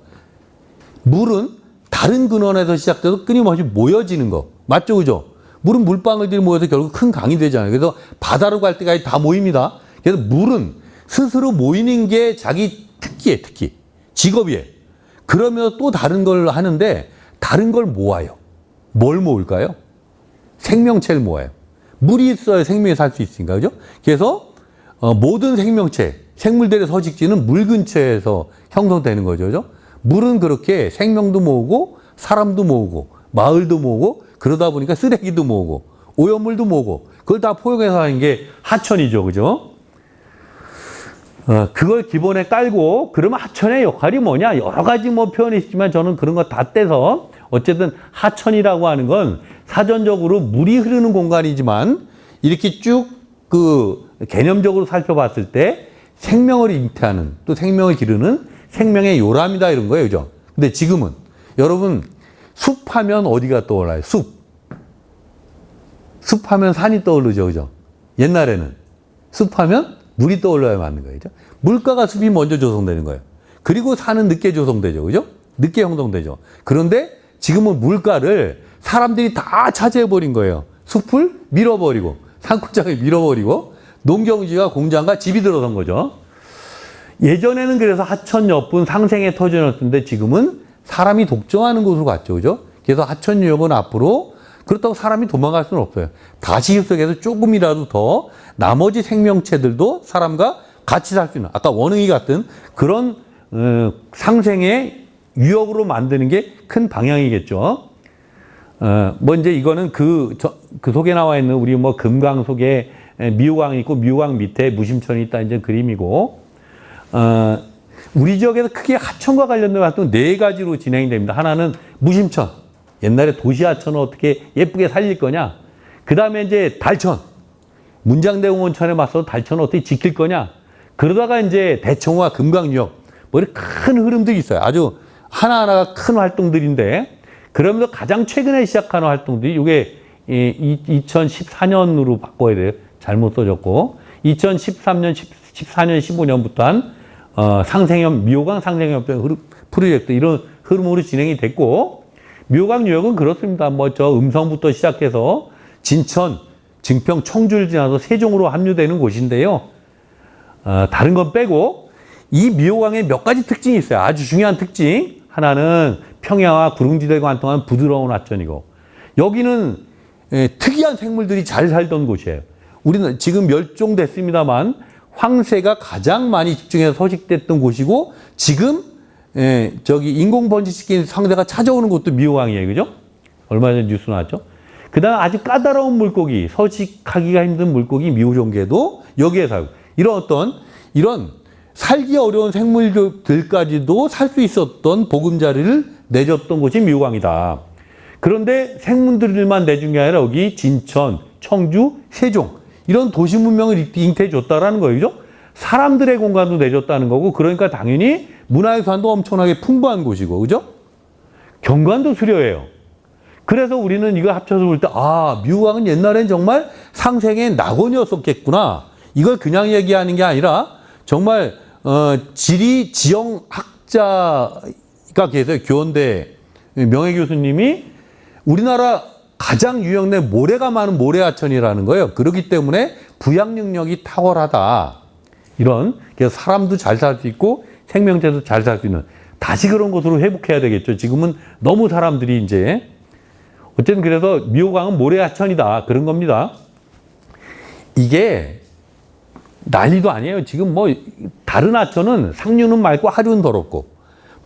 물은 다른 근원에서 시작돼서 끊임없이 모여지는 거. 맞죠? 그죠? 물은 물방울들이 모여서 결국 큰 강이 되잖아요. 그래서 바다로 갈 때까지 다 모입니다. 그래서 물은 스스로 모이는 게 자기 특기에 특기. 직업이에요. 그러면 또 다른 걸 하는데 다른 걸 모아요. 뭘 모을까요? 생명체를 모아요. 물이 있어야 생명이 살 수 있으니까. 그죠? 그래서 모든 생명체, 생물들의 서식지는 물 근처에서 형성되는 거죠. 그죠? 물은 그렇게 생명도 모으고 사람도 모으고 마을도 모으고 그러다 보니까 쓰레기도 모으고 오염물도 모으고 그걸 다 포용해서 하는 게 하천이죠. 그죠? 그걸 기본에 깔고 그러면 하천의 역할이 뭐냐? 여러 가지 표현이 있지만 저는 그런 거 다 떼서 어쨌든 하천이라고 하는 건 사전적으로 물이 흐르는 공간이지만 이렇게 쭉 그 개념적으로 살펴봤을 때 생명을 잉태하는 또 생명을 기르는 생명의 요람이다 이런 거예요. 그죠? 근데 지금은 여러분 숲하면 어디가 떠올라요? 숲하면 산이 떠오르죠. 그죠? 옛날에는 숲하면 물이 떠올라야 맞는 거예요. 그죠? 물가가 숲이 먼저 조성되는 거예요. 그리고 산은 늦게 조성되죠. 그죠? 늦게 형성되죠. 그런데 지금은 물가를 사람들이 다 차지해버린 거예요. 숲을 밀어버리고 산골장을 밀어버리고 농경지와 공장과 집이 들어선 거죠. 예전에는 그래서 하천 옆은 상생의 터전이었는데 지금은 사람이 독점하는 곳으로 갔죠. 그죠? 그래서 하천유역은 앞으로 그렇다고 사람이 도망갈 수는 없어요. 다시 흡수해서 조금이라도 더 나머지 생명체들도 사람과 같이 살 수 있는 아까 원흥이 같은 그런 상생의 유역으로 만드는 게 큰 방향이겠죠. 뭐 이제 이거는 그 속에 나와 있는 우리 뭐 금강 속에 미호강이 있고 미호강 밑에 무심천이 있다 이제 그림이고 우리 지역에서 크게 하천과 관련된 활동 네 가지로 진행이 됩니다. 하나는 무심천. 옛날에 도시하천을 어떻게 예쁘게 살릴 거냐. 그 다음에 이제 달천. 문장대공 온천에 맞서 달천을 어떻게 지킬 거냐. 그러다가 이제 대청호와 금강유역. 뭐 이렇게 큰 흐름들이 있어요. 아주 하나하나가 큰 활동들인데 그러면서 가장 최근에 시작하는 활동들이 이게 2014년으로 바꿔야 돼요. 잘못 써졌고 2013년, 14년, 15년부터 한 상생협, 미호강 상생협 프로젝트 이런 흐름으로 진행이 됐고 미호강 유역은 그렇습니다. 뭐 저 음성부터 시작해서 진천, 증평, 청주를 지나서 세종으로 합류되는 곳인데요. 다른 건 빼고 이 미호강에 몇 가지 특징이 있어요. 아주 중요한 특징. 하나는 평야와 구릉지대가 관통한 부드러운 하천이고 여기는 특이한 생물들이 잘 살던 곳이에요. 우리는 지금 멸종됐습니다만 황새가 가장 많이 집중해서 서식됐던 곳이고 지금 저기 인공 번식시킨 상대가 찾아오는 곳도 미호강이에요. 그죠? 얼마 전에 뉴스 나왔죠? 그 다음 아주 까다로운 물고기, 서식하기가 힘든 물고기 미호종계도 여기에 살고 이런 살기 어려운 생물들까지도 살 수 있었던 보금자리를 내줬던 곳이 미호강이다. 그런데 생물들만 내준 게 아니라 여기 진천, 청주, 세종 이런 도시 문명을 잉태해 줬다라는 거예요. 그죠? 사람들의 공간도 내줬다는 거고 그러니까 당연히 문화유산도 엄청나게 풍부한 곳이고 그죠? 경관도 수려해요. 그래서 우리는 이거 합쳐서 볼 때 미호강은 옛날엔 정말 상생의 낙원이었었겠구나. 이걸 그냥 얘기하는 게 아니라 정말 지리 지형학자가 계세요. 교원대 명예교수님이 우리나라 가장 유형된 모래가 많은 모래하천이라는 거예요. 그렇기 때문에 부양 능력이 탁월하다. 그래서 사람도 잘 살 수 있고 생명체도 잘 살 수 있는 다시 그런 곳으로 회복해야 되겠죠. 지금은 너무 사람들이 이제 어쨌든 그래서 미호강은 모래하천이다. 그런 겁니다. 이게 난리도 아니에요. 지금 뭐 다른 하천은 상류는 맑고 하류는 더럽고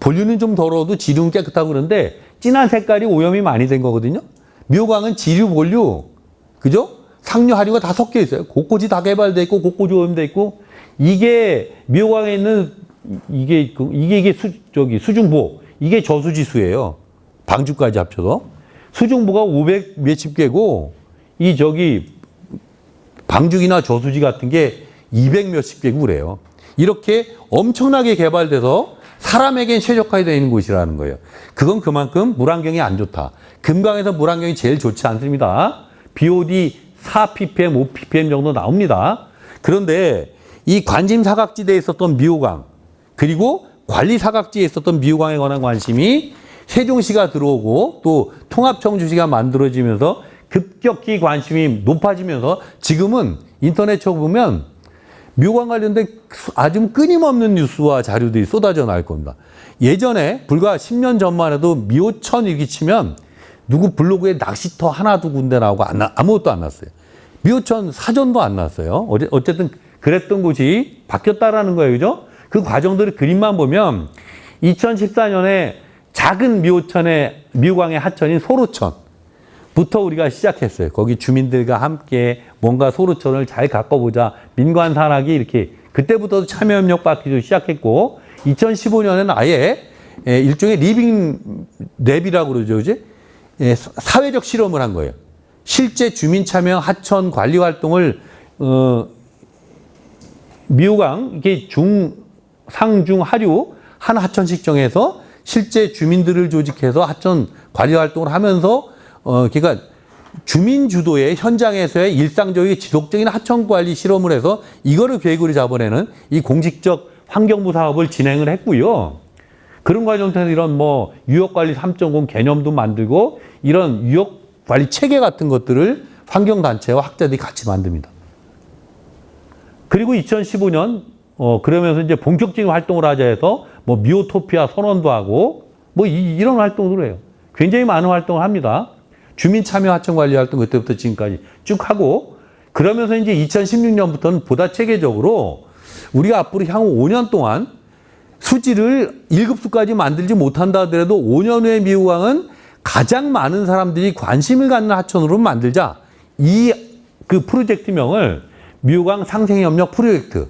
본류는 좀 더러워도 지류는 깨끗하고 그런데 진한 색깔이 오염이 많이 된 거거든요. 미호강은 지류, 본류, 그죠? 상류, 하류가 다 섞여 있어요. 곳곳이 다 개발돼 있고 곳곳이 오염돼 있고 이게 미호강에 있는 이게 수중보 이게 저수지수예요. 방주까지 합쳐서 수중보가 500 몇십 개고 방죽이나 저수지 같은 게 200 몇십 개고 그래요. 이렇게 엄청나게 개발돼서 사람에겐 최적화되어 있는 곳이라는 거예요. 그건 그만큼 물환경이 안 좋다. 금강에서 물환경이 제일 좋지 않습니다. BOD 4ppm, 5ppm 정도 나옵니다. 그런데 이 관심 사각지대에 있었던 미호강 그리고 관리 사각지에 있었던 미호강에 관한 관심이 세종시가 들어오고 또 통합청주시가 만들어지면서 급격히 관심이 높아지면서 지금은 인터넷 쳐보면 미호강 관련된 아주 끊임없는 뉴스와 자료들이 쏟아져 나올 겁니다. 예전에 불과 10년 전만 해도 미호천 이렇게 치면 누구 블로그에 낚시터 하나 두 군데 나오고 아무것도 안 났어요. 미호천 사전도 안 났어요. 어쨌든 그랬던 곳이 바뀌었다라는 거예요. 그죠? 그 과정들을 그림만 보면 2014년에 작은 미호강의 하천인 소로천부터 우리가 시작했어요. 거기 주민들과 함께 뭔가 소로천을 잘 가꿔보자. 민관 산악이 이렇게 그때부터 참여협력 받기도 시작했고 2015년에는 아예 일종의 리빙 랩이라고 그러죠. 그지? 사회적 실험을 한 거예요. 실제 주민 참여 하천 관리 활동을 미호강 이게 상중 하류 한 하천씩 정해서 실제 주민들을 조직해서 하천 관리 활동을 하면서 그러니까 주민 주도의 현장에서의 일상적인 지속적인 하천 관리 실험을 해서 이거를 계획으로 잡아내는 이 공식적 환경부 사업을 진행을 했고요. 그런 과정 통해서 이런 뭐 유역관리 3.0 개념도 만들고 이런 유역관리 체계 같은 것들을 환경단체와 학자들이 같이 만듭니다. 그리고 2015년 그러면서 이제 본격적인 활동을 하자 해서 뭐 미오토피아 선언도 하고 뭐 이런 활동들을 해요. 굉장히 많은 활동을 합니다. 주민참여하청관리 활동 그때부터 지금까지 쭉 하고 그러면서 이제 2016년부터는 보다 체계적으로 우리가 앞으로 향후 5년 동안 수지를 1급수까지 만들지 못한다 하더라도 5년 후에 미호강은 가장 많은 사람들이 관심을 갖는 하천으로 만들자. 그 프로젝트명을 미호강 상생협력 프로젝트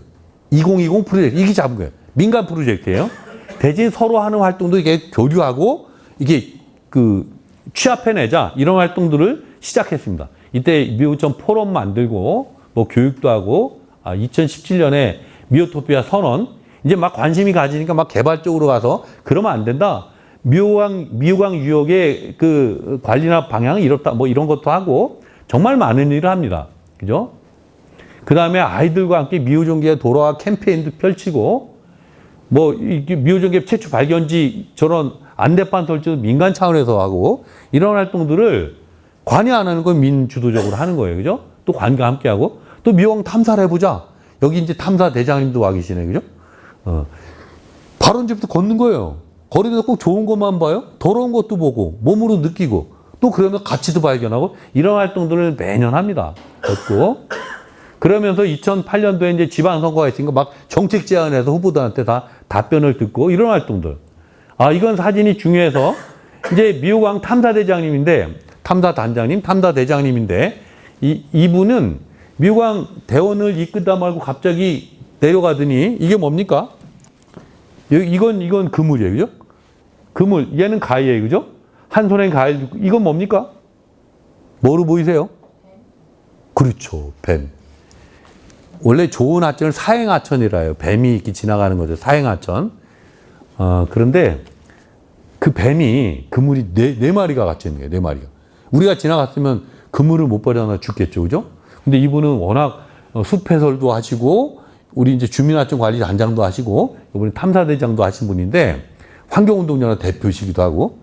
2020 프로젝트 이게 잡은 거예요. 민간 프로젝트예요. 대신 서로 하는 활동도 이게 교류하고 이게 그 취합해내자 이런 활동들을 시작했습니다. 이때 미호천 포럼 만들고 뭐 교육도 하고 2017년에 미호토피아 선언 이제 막 관심이 가지니까 막 개발적으로 가서 그러면 안 된다. 미호강 유역의 그 관리나 방향은 이렇다. 뭐 이런 것도 하고 정말 많은 일을 합니다. 그죠? 그 다음에 아이들과 함께 미호종계 도로와 캠페인도 펼치고 뭐 미호종계 최초 발견지 저런 안내판 설치도 민간 차원에서 하고 이런 활동들을 관이 안 하는 건 민주도적으로 하는 거예요. 그죠? 또 관과 함께 하고 또 미호강 탐사를 해보자. 여기 이제 탐사 대장님도 와 계시네. 그죠? 바로 이제부터 걷는 거예요. 거리에서 꼭 좋은 것만 봐요. 더러운 것도 보고 몸으로 느끼고 또 그러면 가치도 발견하고 이런 활동들을 매년 합니다. 걷고 그러면서 2008년도에 이제 지방선거가 있으니까 막 정책 제안해서 후보들한테 다 답변을 듣고 이런 활동들. 이건 사진이 중요해서 이제 미호강 탐사대장님인데 탐사단장님, 탐사대장님인데 이분은 미호강 대원을 이끄다 말고 갑자기 내려가더니 이게 뭡니까? 이건 그물이에요. 그죠? 그물. 얘는 가위예요. 그죠? 한 손엔 가위. 이건 뭡니까? 뭐로 보이세요? 그렇죠. 뱀. 원래 좋은 하천을 사행하천이라 해요. 뱀이 이렇게 지나가는 거죠. 사행하천. 그런데 그 뱀이 그물이 네 마리가 갇혀 있는 거예요. 네 마리가. 우리가 지나갔으면 그물을 못 빠져나 죽겠죠. 그죠? 근데 이분은 워낙 숲 해설도 하시고 우리 이제 주민하천 관리 단장도 하시고 이번에 탐사대장도 하신 분인데 환경운동연합 대표시기도 하고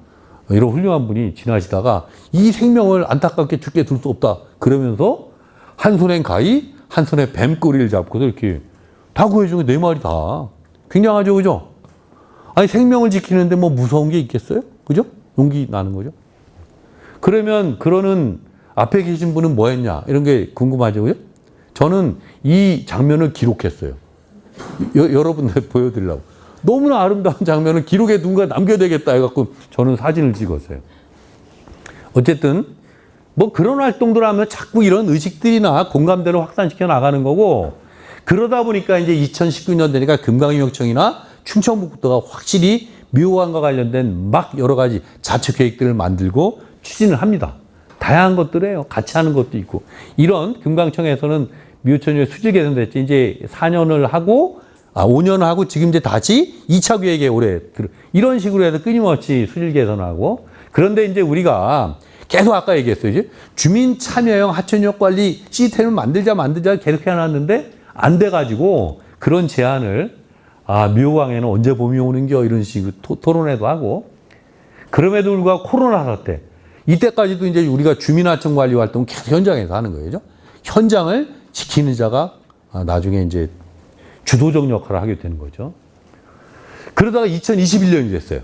이런 훌륭한 분이 지나시다가 이 생명을 안타깝게 죽게 둘 수 없다. 그러면서 한 손엔 가위, 한 손에 뱀꼬리를 잡고서 이렇게 다 구해준 게 네 마리 다. 굉장하죠. 그죠? 아니 생명을 지키는데 뭐 무서운 게 있겠어요? 그죠? 용기 나는 거죠. 그러면 그러는 앞에 계신 분은 뭐 했냐? 이런 게 궁금하죠. 그죠? 저는 이 장면을 기록했어요. 여러분들 보여드리려고. 너무나 아름다운 장면을 기록에 누군가 남겨야 되겠다 해갖고 저는 사진을 찍었어요. 어쨌든 뭐 그런 활동들 하면 자꾸 이런 의식들이나 공감대를 확산시켜 나가는 거고 그러다 보니까 이제 2019년 되니까 금강유역청이나 충청북도가 확실히 미호강과 관련된 막 여러 가지 자체 계획들을 만들고 추진을 합니다. 다양한 것들이에요. 같이 하는 것도 있고. 이런 금강청에서는 미호천유역 수질 개선됐지. 이제 4년을 하고, 5년을 하고 지금 이제 다시 2차 계획에 올해 이런 식으로 해서 끊임없이 수질 개선하고. 그런데 이제 우리가 계속 아까 얘기했어요. 이제 주민 참여형 하천유역 관리 시스템을 만들자 계속 해놨는데 안 돼가지고 그런 제안을 미호강에는 언제 봄이 오는겨 이런 식으로 토론회도 하고 그럼에도 불구하고 코로나 사태 이때까지도 이제 우리가 주민하천 관리 활동 계속 현장에서 하는 거예요. 현장을 지키는 자가 나중에 이제 주도적 역할을 하게 되는 거죠. 그러다가 2021년이 됐어요.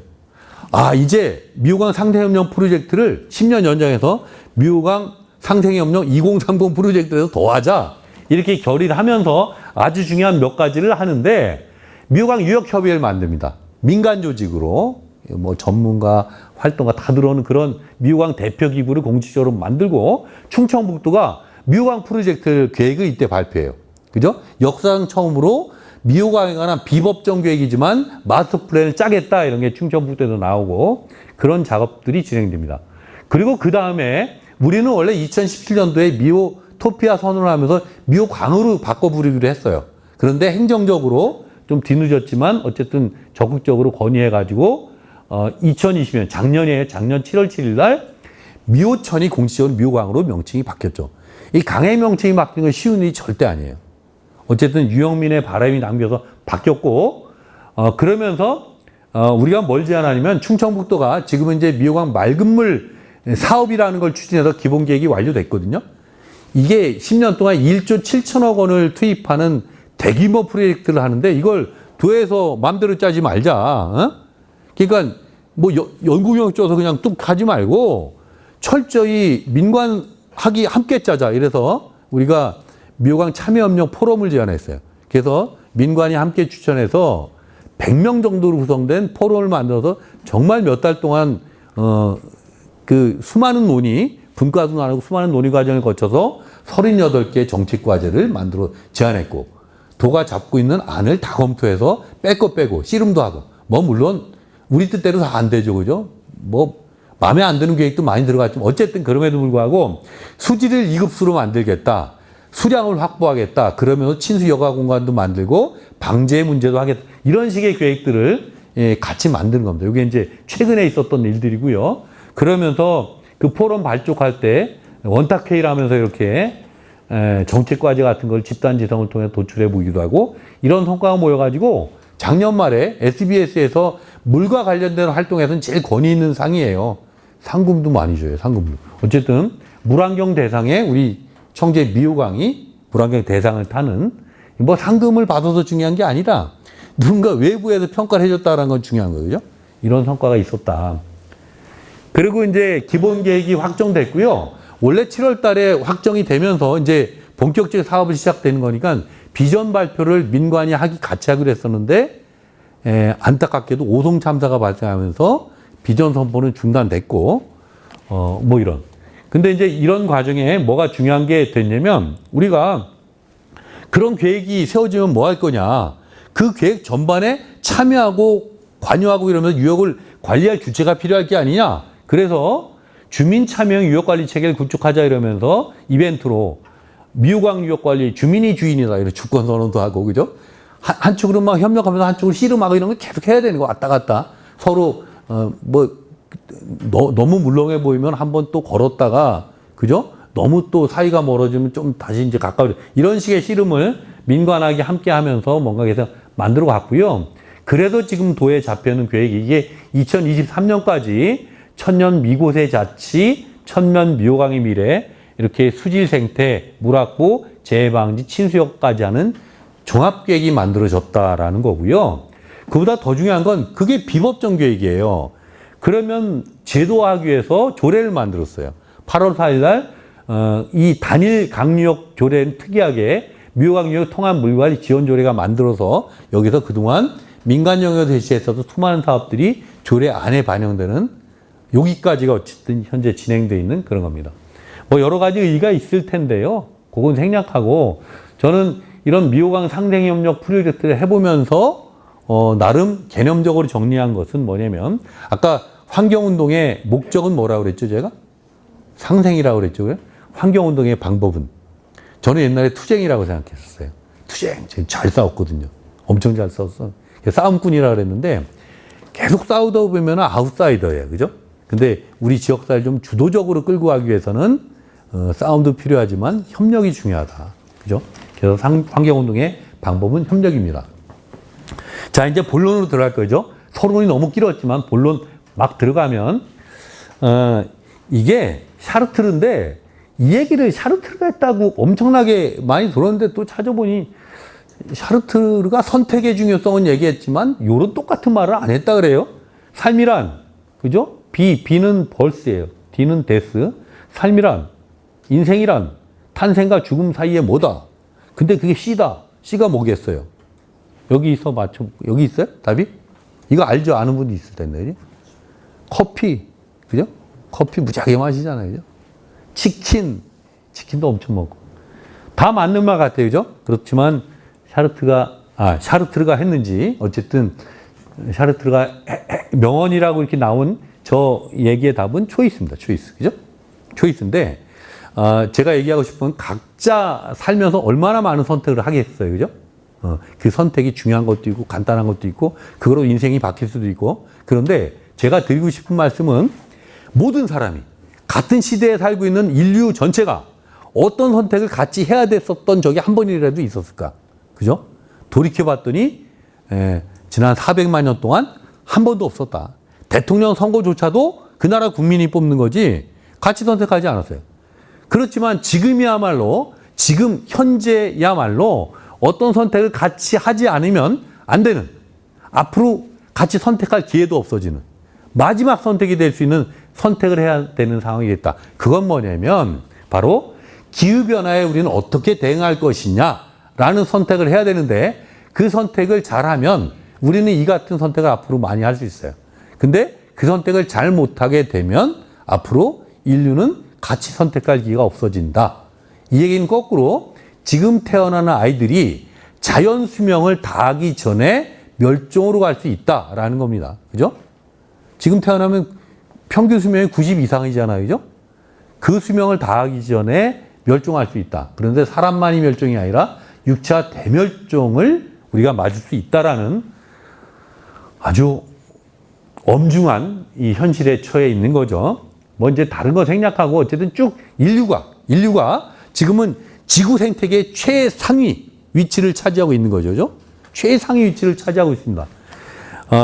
이제 미호강 상생협력 프로젝트를 10년 연장해서 미호강 상생협력 2030 프로젝트에서 더하자 이렇게 결의를 하면서 아주 중요한 몇 가지를 하는데 미호강 유역협의회를 만듭니다. 민간 조직으로 뭐 전문가 활동가 다 들어오는 그런 미호강 대표기구를 공식적으로 만들고 충청북도가 미호강 프로젝트 계획을 이때 발표해요. 그죠? 역사상 처음으로 미호강에 관한 비법정 계획이지만 마스터 플랜을 짜겠다 이런 게 충청북도에서 나오고 그런 작업들이 진행됩니다. 그리고 그 다음에 우리는 원래 2017년도에 미호토피아 선언을 하면서 미호강으로 바꿔 부르기로 했어요. 그런데 행정적으로 좀 뒤늦었지만 어쨌든 적극적으로 건의해가지고 2020년 작년 7월 7일 날 미호천이 공식적으로 미호강으로 명칭이 바뀌었죠. 이 강의 명칭이 바뀌는 건 쉬운 일이 절대 아니에요. 어쨌든 유영민의 바람이 남겨서 바뀌었고 그러면서 우리가 뭘 제안하냐면 충청북도가 지금은 이제 미호강 맑은물 사업이라는 걸 추진해서 기본 계획이 완료됐거든요. 이게 10년 동안 1조 7천억 원을 투입하는 대규모 프로젝트를 하는데 이걸 도에서 마음대로 짜지 말자. 그러니까 뭐 연구경력 줘서 그냥 뚝 하지 말고 철저히 민관학이 함께 짜자. 이래서 우리가 미호강 참여협력 포럼을 제안했어요. 그래서 민관이 함께 추천해서 100명 정도로 구성된 포럼을 만들어서 정말 몇 달 동안 그 수많은 논의, 분과도 나누고 수많은 논의 과정을 거쳐서 38개 정책 과제를 만들어 제안했고, 도가 잡고 있는 안을 다 검토해서 뺄 거 빼고 씨름도 하고, 뭐 물론 우리 뜻대로 다 안 되죠, 그죠? 뭐 마음에 안 드는 계획도 많이 들어갔지만 어쨌든 그럼에도 불구하고 수지를 2급수로 만들겠다, 수량을 확보하겠다, 그러면서 친수 여가 공간도 만들고 방제 문제도 하겠다, 이런 식의 계획들을 같이 만드는 겁니다. 이게 이제 최근에 있었던 일들이고요. 그러면서 그 포럼 발족할 때 원탁회의를 하면서 이렇게 정책 과제 같은 걸 집단 지성을 통해 도출해 보기도 하고, 이런 성과가 모여가지고 작년 말에 SBS에서 물과 관련된 활동에서는 제일 권위 있는 상이에요. 상금도 많이 줘요, 상금도. 어쨌든 물환경 대상에 우리 청제 미호강이 물환경 대상을 타는, 뭐 상금을 받아서 중요한 게 아니라 누군가 외부에서 평가를 해줬다는 건 중요한 거죠. 이런 성과가 있었다. 그리고 이제 기본 계획이 확정됐고요. 원래 7월 달에 확정이 되면서 이제 본격적인 사업이 시작되는 거니까 비전 발표를 민관이 같이 하기로 했었는데, 안타깝게도 오송 참사가 발생하면서 비전 선포는 중단됐고, 뭐 이런. 근데 이제 이런 과정에 뭐가 중요한 게 됐냐면, 우리가 그런 계획이 세워지면 뭐 할 거냐. 그 계획 전반에 참여하고 관여하고 이러면서 유역을 관리할 주체가 필요할 게 아니냐. 그래서 주민 참여형 유역관리 체계를 구축하자 이러면서 이벤트로 미호강 유역관리 주민이 주인이다, 이런 주권 선언도 하고, 그죠? 한쪽으로 막 협력하면서 한쪽으로 씨름하고 이런 거 계속 해야 되는 거, 왔다 갔다. 서로, 너무 물렁해 보이면 한번 또 걸었다가, 그죠? 너무 또 사이가 멀어지면 좀 다시 이제 가까워져. 이런 식의 씨름을 민관하게 함께 하면서 뭔가 계속 만들어 갔고요. 그래서 지금 도에 잡혀있는 계획이 이게 2023년까지 천년 미고세 자치, 천년 미호강의 미래, 이렇게 수질 생태, 물 확보, 재해 방지, 친수역까지 하는 종합계획이 만들어졌다라는 거고요. 그보다 더 중요한 건 그게 비법정 계획이에요. 그러면 제도화하기 위해서 조례를 만들었어요. 8월 4일 날, 이 단일 강유역 조례는 특이하게 미호강 유역 통합 물관리 지원 조례가 만들어서 여기서 그동안 민간 영역에서 제시했어도 수많은 사업들이 조례 안에 반영되는, 여기까지가 어쨌든 현재 진행되어 있는 그런 겁니다. 뭐 여러 가지 의의가 있을 텐데요. 그건 생략하고, 저는 이런 미호강 상생협력 프로젝트를 해보면서 나름 개념적으로 정리한 것은 뭐냐면, 아까 환경운동의 목적은 뭐라고 그랬죠, 제가? 상생이라고 그랬죠. 환경운동의 방법은, 저는 옛날에 투쟁이라고 생각했었어요. 투쟁, 잘 싸웠거든요. 엄청 잘 싸웠어. 싸움꾼이라고 그랬는데, 계속 싸우다 보면 아웃사이더예요, 그죠? 근데 우리 지역사회를 좀 주도적으로 끌고 가기 위해서는 싸움도 필요하지만 협력이 중요하다, 그죠? 그래서 환경운동의 방법은 협력입니다. 자, 이제 본론으로 들어갈 거죠. 서론이 너무 길었지만 본론 막 들어가면, 이게 샤르트르인데, 이 얘기를 샤르트르가 했다고 엄청나게 많이 들었는데, 또 찾아보니 샤르트르가 선택의 중요성은 얘기했지만 요런 똑같은 말을 안 했다 그래요. 삶이란, 그죠? B는 벌스예요. D는 데스. 삶이란, 인생이란 탄생과 죽음 사이에 뭐다. 근데 그게 C다. C가 뭐겠어요? 여기서 맞춰, 여기 있어요? 답이? 이거 알죠? 아는 분이 있을 텐데. 커피, 그죠? 커피 무지하게 마시잖아요, 그죠? 치킨도 엄청 먹고. 다 맞는 말 같아요, 그죠? 그렇지만 샤르트르가 했는지, 어쨌든 샤르트르가 명언이라고 이렇게 나온 저 얘기의 답은 초이스입니다. 초이스, 그죠? 초이스인데, 제가 얘기하고 싶은, 각자 살면서 얼마나 많은 선택을 하겠어요, 그죠? 그 선택이 중요한 것도 있고 간단한 것도 있고 그거로 인생이 바뀔 수도 있고. 그런데 제가 드리고 싶은 말씀은, 모든 사람이 같은 시대에 살고 있는 인류 전체가 어떤 선택을 같이 해야 됐었던 적이 한 번이라도 있었을까, 그죠? 돌이켜봤더니 지난 400만 년 동안 한 번도 없었다. 대통령 선거조차도 그 나라 국민이 뽑는 거지 같이 선택하지 않았어요. 그렇지만 지금이야말로, 지금 현재야말로 어떤 선택을 같이 하지 않으면 안 되는, 앞으로 같이 선택할 기회도 없어지는, 마지막 선택이 될 수 있는 선택을 해야 되는 상황이 됐다. 그건 뭐냐면 바로 기후변화에 우리는 어떻게 대응할 것이냐라는 선택을 해야 되는데 그 선택을 잘하면 우리는 이 같은 선택을 앞으로 많이 할 수 있어요. 근데 그 선택을 잘 못하게 되면 앞으로 인류는 같이 선택할 기회가 없어진다. 이 얘기는 거꾸로 지금 태어나는 아이들이 자연 수명을 다하기 전에 멸종으로 갈 수 있다라는 겁니다. 그죠? 지금 태어나면 평균 수명이 90 이상이잖아요. 그죠? 그 수명을 다하기 전에 멸종할 수 있다. 그런데 사람만이 멸종이 아니라 육차 대멸종을 우리가 맞을 수 있다라는 아주 엄중한 이 현실에 처해 있는 거죠. 뭐 이제 다른 거 생략하고 어쨌든 쭉 인류가 지금은 지구 생태계의 최상위 위치를 차지하고 있는 거죠. 그죠? 최상위 위치를 차지하고 있습니다.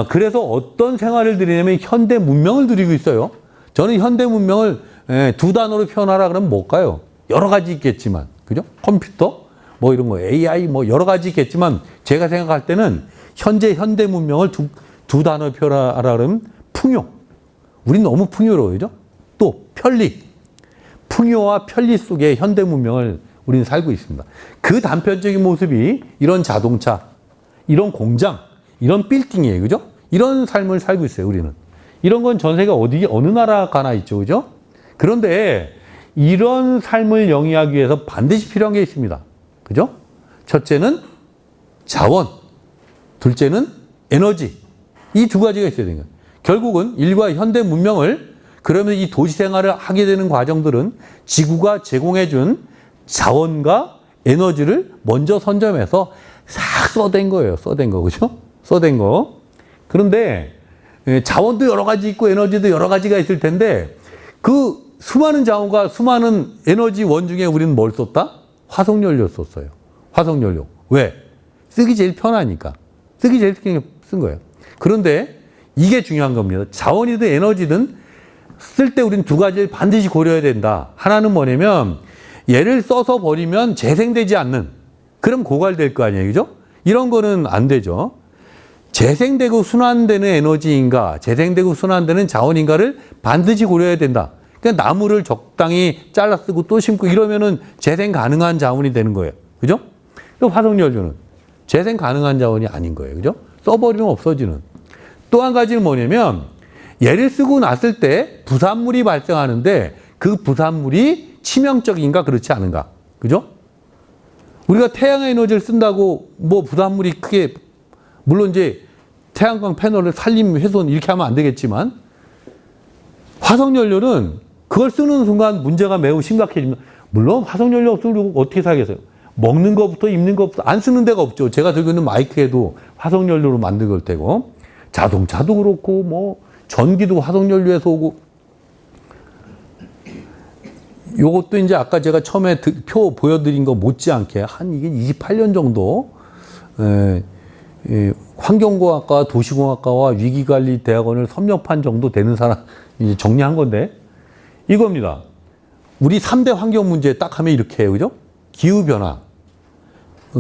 그래서 어떤 생활을 들이냐면 현대 문명을 누리고 있어요. 저는 현대 문명을 두 단어로 표현하라 그러면 뭘까요? 여러 가지 있겠지만, 그죠? 컴퓨터, 뭐 이런 거, AI, 뭐 여러 가지 있겠지만, 제가 생각할 때는 현재 현대 문명을 두 단어로 표현하라 그러면 풍요. 우린 너무 풍요로워요. 그죠? 또 편리. 풍요와 편리 속에 현대 문명을 우리는 살고 있습니다. 그 단편적인 모습이 이런 자동차, 이런 공장, 이런 빌딩이에요. 그죠? 이런 삶을 살고 있어요, 우리는. 이런 건 전 세계 어느 나라 가나 있죠. 그죠? 그런데 이런 삶을 영위하기 위해서 반드시 필요한 게 있습니다. 그죠? 첫째는 자원, 둘째는 에너지. 이 두 가지가 있어야 되는 거예요. 결국은 인류가 현대 문명을 그러면 이 도시 생활을 하게 되는 과정들은 지구가 제공해준 자원과 에너지를 먼저 선점해서 싹 쏟아낸 거예요. 쏟아낸 거, 그죠? 쏟아낸 거. 그런데 자원도 여러 가지 있고 에너지도 여러 가지가 있을 텐데 그 수많은 자원과 수많은 에너지 원 중에 우리는 뭘 썼다? 화석연료 썼어요. 화석연료. 왜? 쓰기 제일 편하니까. 쓰기 제일 편하니까 쓴 거예요. 그런데 이게 중요한 겁니다. 자원이든 에너지든 쓸 때 우리는 두 가지를 반드시 고려해야 된다. 하나는 뭐냐면 얘를 써서 버리면 재생되지 않는 그럼 고갈될 거 아니에요. 그죠? 이런 거는 안 되죠. 재생되고 순환되는 에너지인가 재생되고 순환되는 자원인가를 반드시 고려해야 된다. 그러니까 나무를 적당히 잘라 쓰고 또 심고 이러면은 재생 가능한 자원이 되는 거예요. 그죠? 또 화석연료는 재생 가능한 자원이 아닌 거예요. 그죠? 써버리면 없어지는. 또 한 가지는 뭐냐면 얘를 쓰고 났을 때 부산물이 발생하는데 그 부산물이 치명적인가 그렇지 않은가. 그죠? 우리가 태양의 에너지를 쓴다고 뭐 부산물이 크게 물론 이제 태양광 패널을 산림 훼손 이렇게 하면 안 되겠지만 화석연료는 그걸 쓰는 순간 문제가 매우 심각해집니다. 물론 화석연료 없으면 어떻게 살겠어요? 먹는 것부터 입는 것부터 안 쓰는 데가 없죠. 제가 들고 있는 마이크에도 화석연료로 만든 걸 테고 자동차도 그렇고 뭐 전기도 화석연료에서 오고 요것도 이제 아까 제가 처음에 표 보여드린 거 못지않게 한 이게 28년 정도 환경공학과 도시공학과와 위기관리대학원을 섭렵한 정도 되는 사람 이제 정리한 건데 이겁니다. 우리 3대 환경 문제 딱 하면 이렇게 해요. 그죠? 기후변화,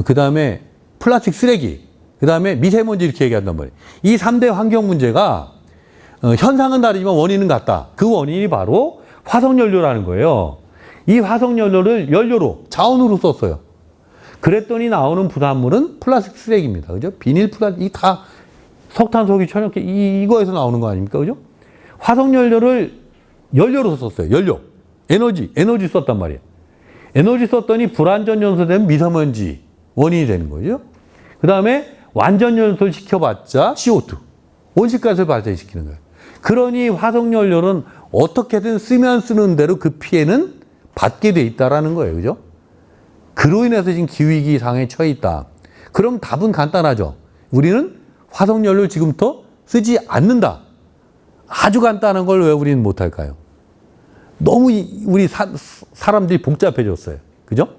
그 다음에 플라스틱 쓰레기, 그 다음에 미세먼지 이렇게 얘기한단 말이에요. 이 3대 환경 문제가 현상은 다르지만 원인은 같다. 그 원인이 바로 화석연료라는 거예요. 이 화석연료를 연료로, 자원으로 썼어요. 그랬더니 나오는 부산물은 플라스틱 쓰레기입니다. 그죠? 비닐 플라스틱, 이 다 석탄, 석유, 천연기, 이거에서 나오는 거 아닙니까? 그죠? 화석연료를 연료로 썼어요. 연료. 에너지 썼단 말이에요. 에너지 썼더니 불완전 연소되면 미세먼지 원인이 되는 거죠. 그 다음에 완전 연소를 시켜봤자 CO2. 온실가스를 발생시키는 거예요. 그러니 화석연료는 어떻게든 쓰면 쓰는 대로 그 피해는 받게 돼 있다라는 거예요. 그죠? 그로 인해서 지금 기후위기 상황에 처해 있다. 그럼 답은 간단하죠. 우리는 화석연료를 지금부터 쓰지 않는다. 아주 간단한 걸 왜 우리는 못할까요? 너무 우리 사람들이 복잡해졌어요. 그죠?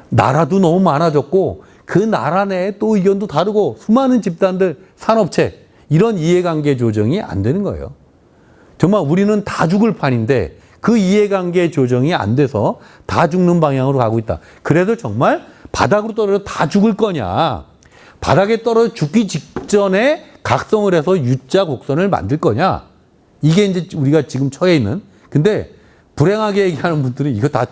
나라도 너무 많아졌고 그 나라 내에 또 의견도 다르고 수많은 집단들, 산업체 이런 이해관계 조정이 안 되는 거예요. 정말 우리는 다 죽을 판인데 그 이해관계 조정이 안 돼서 다 죽는 방향으로 가고 있다. 그래도 정말 바닥으로 떨어져 다 죽을 거냐? 바닥에 떨어져 죽기 직전에 각성을 해서 U자 곡선을 만들 거냐? 이게 이제 우리가 지금 처해 있는. 근데 불행하게 얘기하는 분들은 이거 다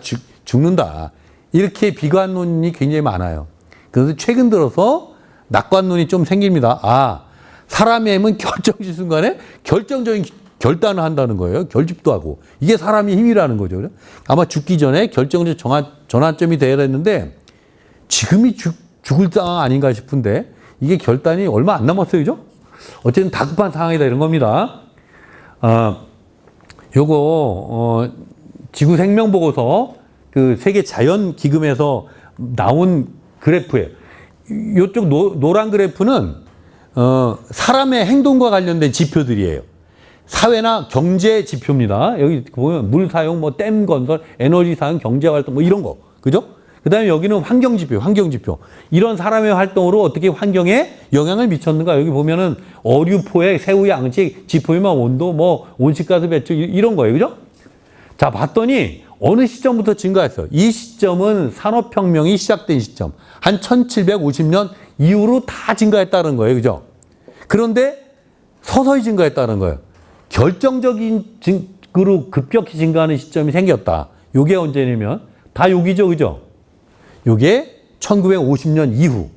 죽는다. 이렇게 비관론이 굉장히 많아요. 그래서 최근 들어서 낙관론이 좀 생깁니다. 아, 사람의 힘은 결정적 순간에 결정적인 결단을 한다는 거예요. 결집도 하고. 이게 사람의 힘이라는 거죠. 그죠? 아마 죽기 전에 결정적 전환점이 돼야 되는데 지금이 죽을 상황 아닌가 싶은데 이게 결단이 얼마 안 남았어요. 그죠? 어쨌든 다급한 상황이다 이런 겁니다. 지구 생명 보고서 그 세계 자연 기금에서 나온 그래프예요. 이쪽 노란 그래프는 사람의 행동과 관련된 지표들이에요. 사회나 경제 지표입니다. 여기 보면 물 사용, 뭐 댐 건설, 에너지 사용, 경제 활동 뭐 이런 거. 그죠? 그다음에 여기는 환경 지표, 환경 지표. 이런 사람의 활동으로 어떻게 환경에 영향을 미쳤는가? 여기 보면은 어류 포획, 새우 양식, 지포유만 온도, 뭐 온실가스 배출 이런 거예요. 그죠? 자, 봤더니 어느 시점부터 증가했어요. 이 시점은 산업혁명이 시작된 시점. 한 1750년 이후로 다 증가했다는 거예요. 그죠? 그런데 서서히 증가했다는 거예요. 결정적인 으로 급격히 증가하는 시점이 생겼다. 요게 언제냐면 다 여기죠. 그죠? 요게 1950년 이후.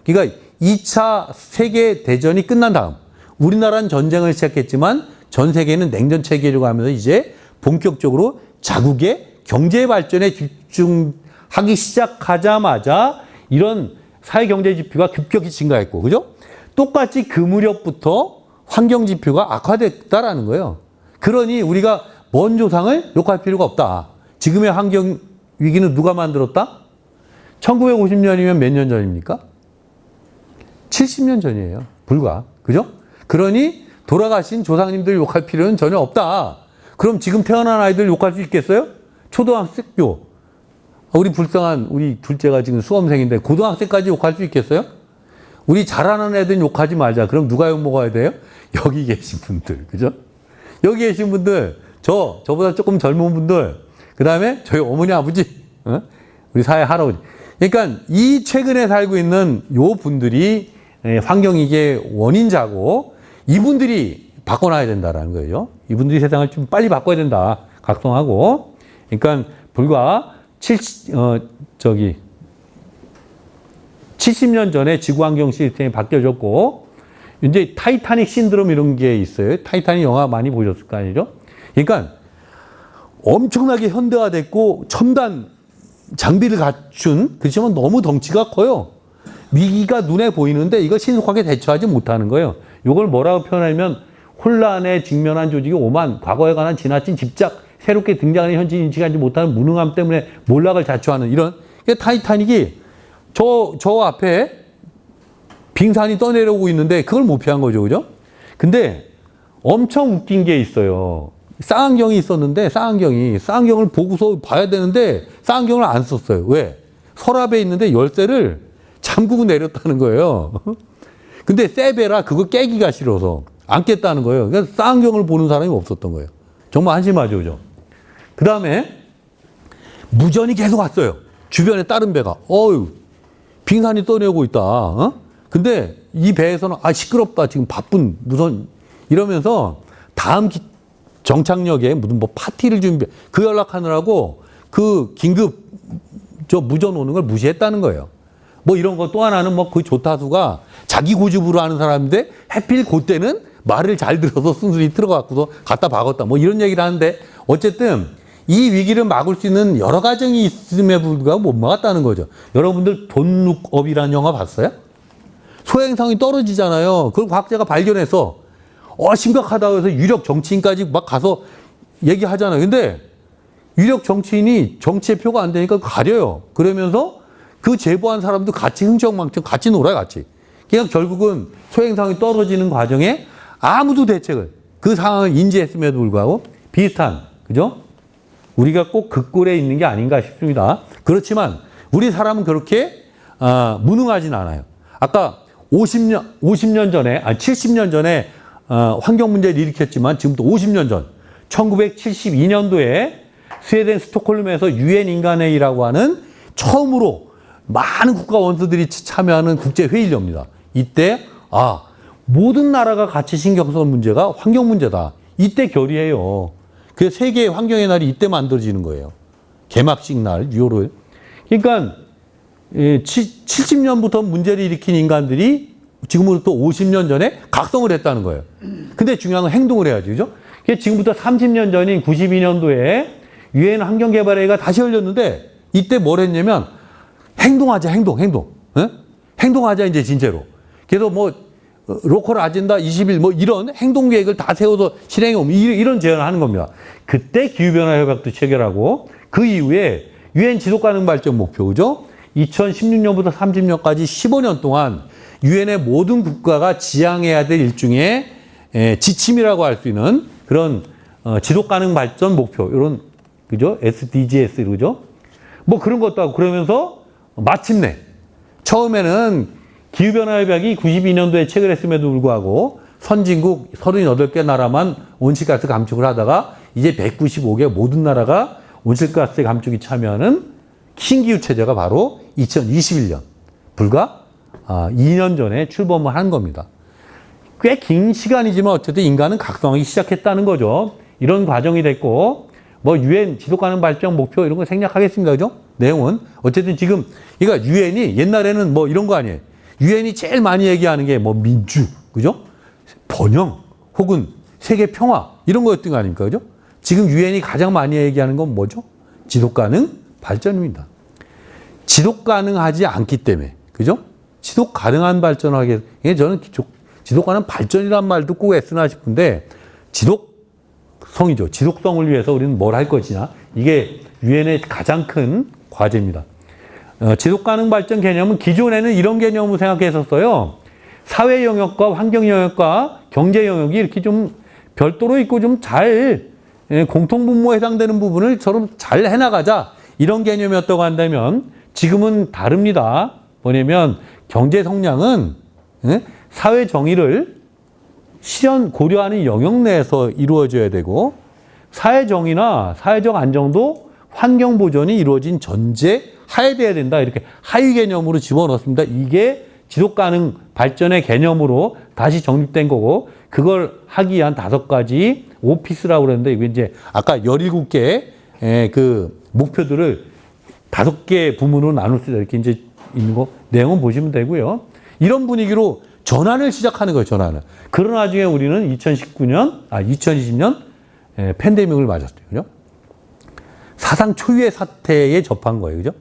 그러니까 2차 세계대전이 끝난 다음 우리나라는 전쟁을 시작했지만 전 세계는 냉전 체계로 가면서 이제 본격적으로 자국의 경제 발전에 집중하기 시작하자마자 이런 사회 경제 지표가 급격히 증가했고, 그죠? 똑같이 그 무렵부터 환경 지표가 악화됐다라는 거예요. 그러니 우리가 먼 조상을 욕할 필요가 없다. 지금의 환경 위기는 누가 만들었다? 1950년이면 몇 년 전입니까? 70년 전이에요. 불과. 그죠? 그러니 돌아가신 조상님들 욕할 필요는 전혀 없다. 그럼 지금 태어난 아이들 욕할 수 있겠어요? 초등학교. 우리 불쌍한 우리 둘째가 지금 수험생인데 고등학생까지 욕할 수 있겠어요? 우리 잘하는 애들은 욕하지 말자. 그럼 누가 욕 먹어야 돼요? 여기 계신 분들. 그죠? 여기 계신 분들, 저보다 조금 젊은 분들, 그 다음에 저희 어머니, 아버지, 우리 사회 할아버지. 그러니까 이 최근에 살고 있는 요 분들이 환경위기의 원인자고 이분들이 바꿔놔야 된다라는 거예요. 이분들이 세상을 좀 빨리 바꿔야 된다. 각성하고. 그러니까 불과 70년 전에 지구환경 시스템이 바뀌어졌고 이제 타이타닉 신드롬 이런 게 있어요. 타이타닉 영화 많이 보셨을 거 아니죠? 그러니까 엄청나게 현대화됐고 첨단 장비를 갖춘 그렇지만 너무 덩치가 커요. 위기가 눈에 보이는데 이걸 신속하게 대처하지 못하는 거예요. 이걸 뭐라고 표현하면 혼란에 직면한 조직이 오만, 과거에 관한 지나친 집착, 새롭게 등장하는 현실 인식하지 못하는 무능함 때문에 몰락을 자초하는 이런 타이타닉이 저 앞에 빙산이 떠내려오고 있는데 그걸 못 피한 거죠. 그죠? 근데 엄청 웃긴 게 있어요. 쌍안경이 있었는데 쌍안경을 보고서 봐야 되는데 쌍안경을 안 썼어요. 왜? 서랍에 있는데 열쇠를 잠그고 내렸다는 거예요. 근데 세베라 그거 깨기가 싫어서 안 깼다는 거예요. 그러니까 쌍안경을 보는 사람이 없었던 거예요. 정말 한심하죠. 그죠? 그 다음에 무전이 계속 왔어요. 주변에 다른 배가. 빙산이 떠내오고 있다. 근데 이 배에서는 시끄럽다. 지금 바쁜 무선 이러면서 다음 정착역에 무슨 뭐 파티를 그 연락하느라고 그 긴급 무전 오는 걸 무시했다는 거예요. 뭐 이런 거 또 하나는 뭐 그 조타수가 자기 고집으로 하는 사람인데 하필 그때는 말을 잘 들어서 순순히 들어갖고서 갖다 박았다. 뭐 이런 얘기를 하는데 어쨌든 이 위기를 막을 수 있는 여러 가정이 있음에 불구하고 못 막았다는 거죠. 여러분들 돈룩업이라는 영화 봤어요? 소행성이 떨어지잖아요. 그걸 과학자가 발견해서 심각하다고 해서 유력 정치인까지 막 가서 얘기하잖아요. 근데 유력 정치인이 정치의 표가 안 되니까 가려요. 그러면서 그 제보한 사람도 같이 흥청망청 같이 놀아요. 같이. 그러니까 결국은 소행성이 떨어지는 과정에 아무도 대책을 그 상황을 인지했음에도 불구하고 비슷한 그죠? 우리가 꼭 그 꼴에 있는 게 아닌가 싶습니다. 그렇지만 우리 사람은 그렇게 무능하진 않아요. 아까 50년 전에 70년 전에 환경 문제를 일으켰지만 지금부터 50년 전 1972년도에 스웨덴 스톡홀름에서 유엔 인간회의라고 하는 처음으로 많은 국가 원수들이 참여하는 국제회의를 엽니다. 이때 모든 나라가 같이 신경 쓸 문제가 환경 문제다. 이때 결의해요. 그 세계 환경의 날이 이때 만들어지는 거예요. 개막식 날, 6월. 그러니까 70년부터 문제를 일으킨 인간들이 지금으로부터 50년 전에 각성을 했다는 거예요. 근데 중요한 건 행동을 해야지, 그죠? 지금부터 30년 전인 92년도에 유엔 환경개발회의가 다시 열렸는데 이때 뭘 했냐면 행동하자, 행동. 예? 행동하자, 이제 진짜로. 그래서 뭐 로컬 아젠다 20일 뭐 이런 행동 계획을 다 세워서 실행해 오면 이런 제안을 하는 겁니다. 그때 기후변화 협약도 체결하고 그 이후에 유엔 지속가능 발전 목표, 그죠? 2016년부터 30년까지 15년 동안 유엔의 모든 국가가 지향해야 될 일종의 지침이라고 할 수 있는 그런 지속가능 발전 목표, 이런, 그죠? SDGs, 그죠? 뭐 그런 것도 하고 그러면서 마침내 처음에는 기후변화협약이 92년도에 체결했음에도 불구하고 선진국 38개 나라만 온실가스 감축을 하다가 이제 195개 모든 나라가 온실가스 감축에 참여하는 신기후 체제가 바로 2021년, 불과 2년 전에 출범을 한 겁니다. 꽤 긴 시간이지만 어쨌든 인간은 각성하기 시작했다는 거죠. 이런 과정이 됐고, 뭐 유엔 지속가능 발전 목표 이런 거 생략하겠습니다. 그죠? 내용은. 어쨌든 지금, 그러니까 유엔이 옛날에는 뭐 이런 거 아니에요. 유엔이 제일 많이 얘기하는 게 뭐 민주, 그죠? 번영, 혹은 세계 평화, 이런 거였던 거 아닙니까? 그죠? 지금 유엔이 가장 많이 얘기하는 건 뭐죠? 지속가능 발전입니다. 지속 가능하지 않기 때문에, 그죠? 지속 가능한 발전을 하게, 저는 지속 가능 발전이란 말 듣고 애쓰나 싶은데, 지속성이죠. 지속성을 위해서 우리는 뭘 할 것이냐. 이게 유엔의 가장 큰 과제입니다. 지속 가능 발전 개념은 기존에는 이런 개념을 생각했었어요. 사회 영역과 환경 영역과 경제 영역이 이렇게 좀 별도로 있고 좀 잘 공통 분모에 해당되는 부분을 서로 잘 해나가자. 이런 개념이었다고 한다면 지금은 다릅니다. 뭐냐면 경제 성장은 사회 정의를 실현 고려하는 영역 내에서 이루어져야 되고 사회 정의나 사회적 안정도 환경 보존이 이루어진 전제 하에 돼야 된다. 이렇게 하위 개념으로 집어넣습니다. 이게 지속 가능 발전의 개념으로 다시 정립된 거고 그걸 하기 위한 5가지 오피스라고 그랬는데 이게 이제 아까 17개의 그 목표들을 5개 부문으로 나눌 수 있다. 이렇게 이제 있는 거 내용은 보시면 되고요. 이런 분위기로 전환을 시작하는 거예요, 전환을. 그런 와중에 우리는 2020년 팬데믹을 맞았어요. 그죠? 사상 초유의 사태에 접한 거예요. 그죠?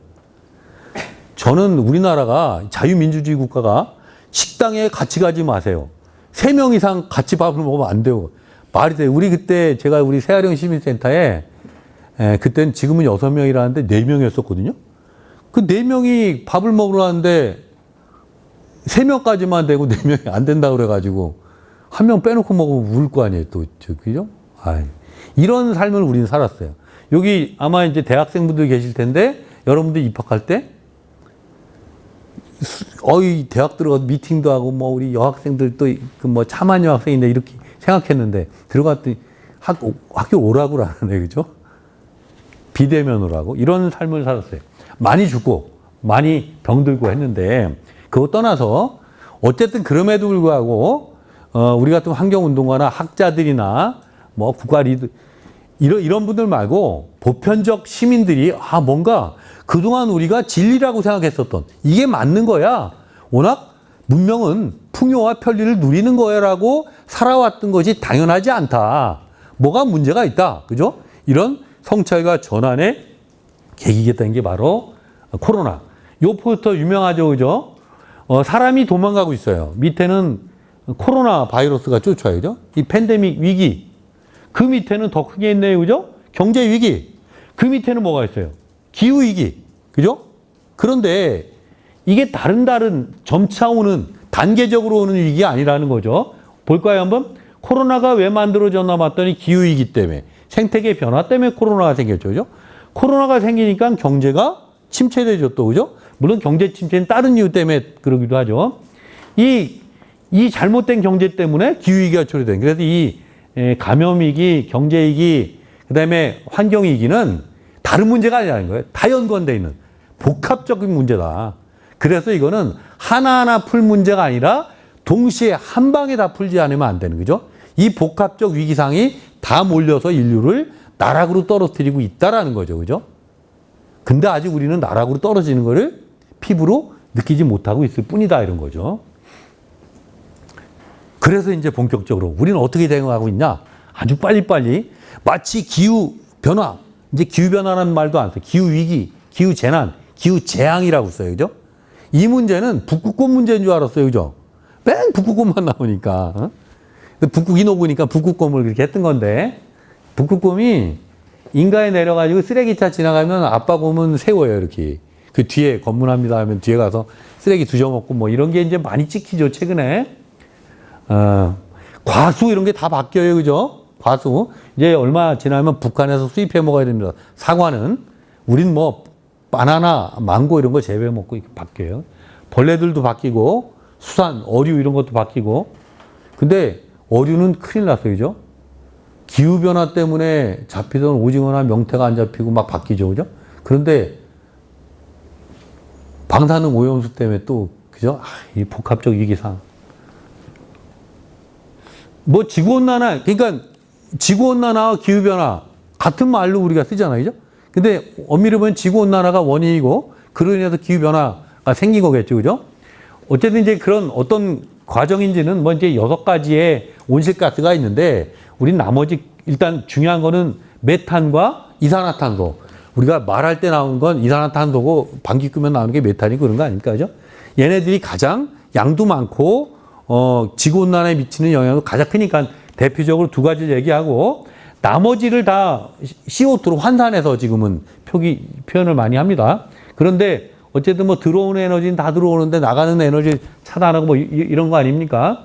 저는 우리나라가 자유민주주의 국가가 식당에 같이 가지 마세요. 3명 이상 같이 밥을 먹으면 안 돼요. 말이 돼요. 우리 그때 제가 우리 세아령 시민센터에 그때는 지금은 6명이라는데 4명이었었거든요. 그 4명이 밥을 먹으러 왔는데 3명까지만 되고 4명이 안 된다고 그래가지고 1명 빼놓고 먹으면 울 거 아니에요. 또, 그죠? 이런 삶을 우리는 살았어요. 여기 아마 이제 대학생분들 계실 텐데 여러분들 입학할 때 대학 들어가서 미팅도 하고 뭐 우리 여학생들 또 그 뭐 참한 여학생인데 이렇게 생각했는데 들어갔더니 학교 오라고 그러네. 그죠? 비대면으로 하고 이런 삶을 살았어요. 많이 죽고 많이 병들고 했는데 그거 떠나서 어쨌든 그럼에도 불구하고 우리 같은 환경운동가나 학자들이나 뭐 국가 리더 이런 분들 말고 보편적 시민들이 뭔가 그동안 우리가 진리라고 생각했었던 이게 맞는 거야. 워낙 문명은 풍요와 편리를 누리는 거야라고 살아왔던 것이 당연하지 않다. 뭐가 문제가 있다. 그죠? 이런 성찰과 전환의 계기가 된 게 바로 코로나. 요 포스터 유명하죠. 그죠? 사람이 도망가고 있어요. 밑에는 코로나 바이러스가 쫓아요. 그죠? 이 팬데믹 위기. 그 밑에는 더 크게 있네요. 그죠? 경제 위기. 그 밑에는 뭐가 있어요? 기후 위기. 그죠? 그런데 이게 다른 점차 오는 단계적으로 오는 위기가 아니라는 거죠. 볼까요, 한번? 코로나가 왜 만들어졌나 봤더니 기후 위기 때문에 생태계 변화 때문에 코로나가 생겼죠. 그죠? 코로나가 생기니까 경제가 침체되죠. 또 그죠? 물론 경제 침체는 다른 이유 때문에 그러기도 하죠. 이 잘못된 경제 때문에 기후 위기가 초래된. 그래서 이 감염 위기, 경제 위기, 그다음에 환경 위기는 다른 문제가 아니라는 거예요. 다 연관되어 있는 복합적인 문제다. 그래서 이거는 하나하나 풀 문제가 아니라 동시에 한 방에 다 풀지 않으면 안 되는 거죠. 이 복합적 위기상이 다 몰려서 인류를 나락으로 떨어뜨리고 있다라는 거죠. 그죠? 근데 아직 우리는 나락으로 떨어지는 거를 피부로 느끼지 못하고 있을 뿐이다. 이런 거죠. 그래서 이제 본격적으로 우리는 어떻게 대응하고 있냐? 아주 빨리빨리 마치 기후변화, 이제 기후변화라는 말도 안 써요. 기후위기, 기후재난, 기후재앙이라고 써요. 그죠? 이 문제는 북극곰 문제인 줄 알았어요. 그죠? 맨 북극곰만 나오니까. 어? 북극이 녹으니까 북극곰을 그렇게 했던 건데, 북극곰이 인가에 내려가지고 쓰레기차 지나가면 아빠 곰은 세워요. 이렇게. 그 뒤에 검문합니다 하면 뒤에 가서 쓰레기 두져먹고 뭐 이런 게 이제 많이 찍히죠. 최근에. 과수 이런 게 다 바뀌어요. 그죠? 과수. 이제 얼마 지나면 북한에서 수입해 먹어야 됩니다. 사과는. 우린 뭐 바나나, 망고 이런 거 재배해 먹고 이렇게 바뀌어요. 벌레들도 바뀌고 수산, 어류 이런 것도 바뀌고. 근데 어류는 큰일 났어요. 그죠? 기후변화 때문에 잡히던 오징어나 명태가 안 잡히고 막 바뀌죠. 그죠? 그런데 방사능 오염수 때문에 또, 그죠? 이 복합적 위기상. 뭐 지구온난화, 그러니까 지구온난화와 기후변화 같은 말로 우리가 쓰잖아요. 그죠? 근데 엄밀히 보면 지구온난화가 원인이고 그로 인해서 기후변화가 생긴 거겠죠. 그죠? 어쨌든 이제 그런 어떤 과정인지는 뭐 이제 6가지의 온실가스가 있는데 우린 나머지 일단 중요한 거는 메탄과 이산화탄소. 우리가 말할 때 나오는 건 이산화탄소고 방귀 끄면 나오는 게 메탄이고 그런 거 아닙니까? 그죠? 얘네들이 가장 양도 많고 지구온난화에 미치는 영향도 가장 크니까 대표적으로 2가지를 얘기하고 나머지를 다 CO2로 환산해서 지금은 표현을 많이 합니다. 그런데 어쨌든 뭐 들어오는 에너지는 다 들어오는데 나가는 에너지 차단하고 뭐 이런 거 아닙니까?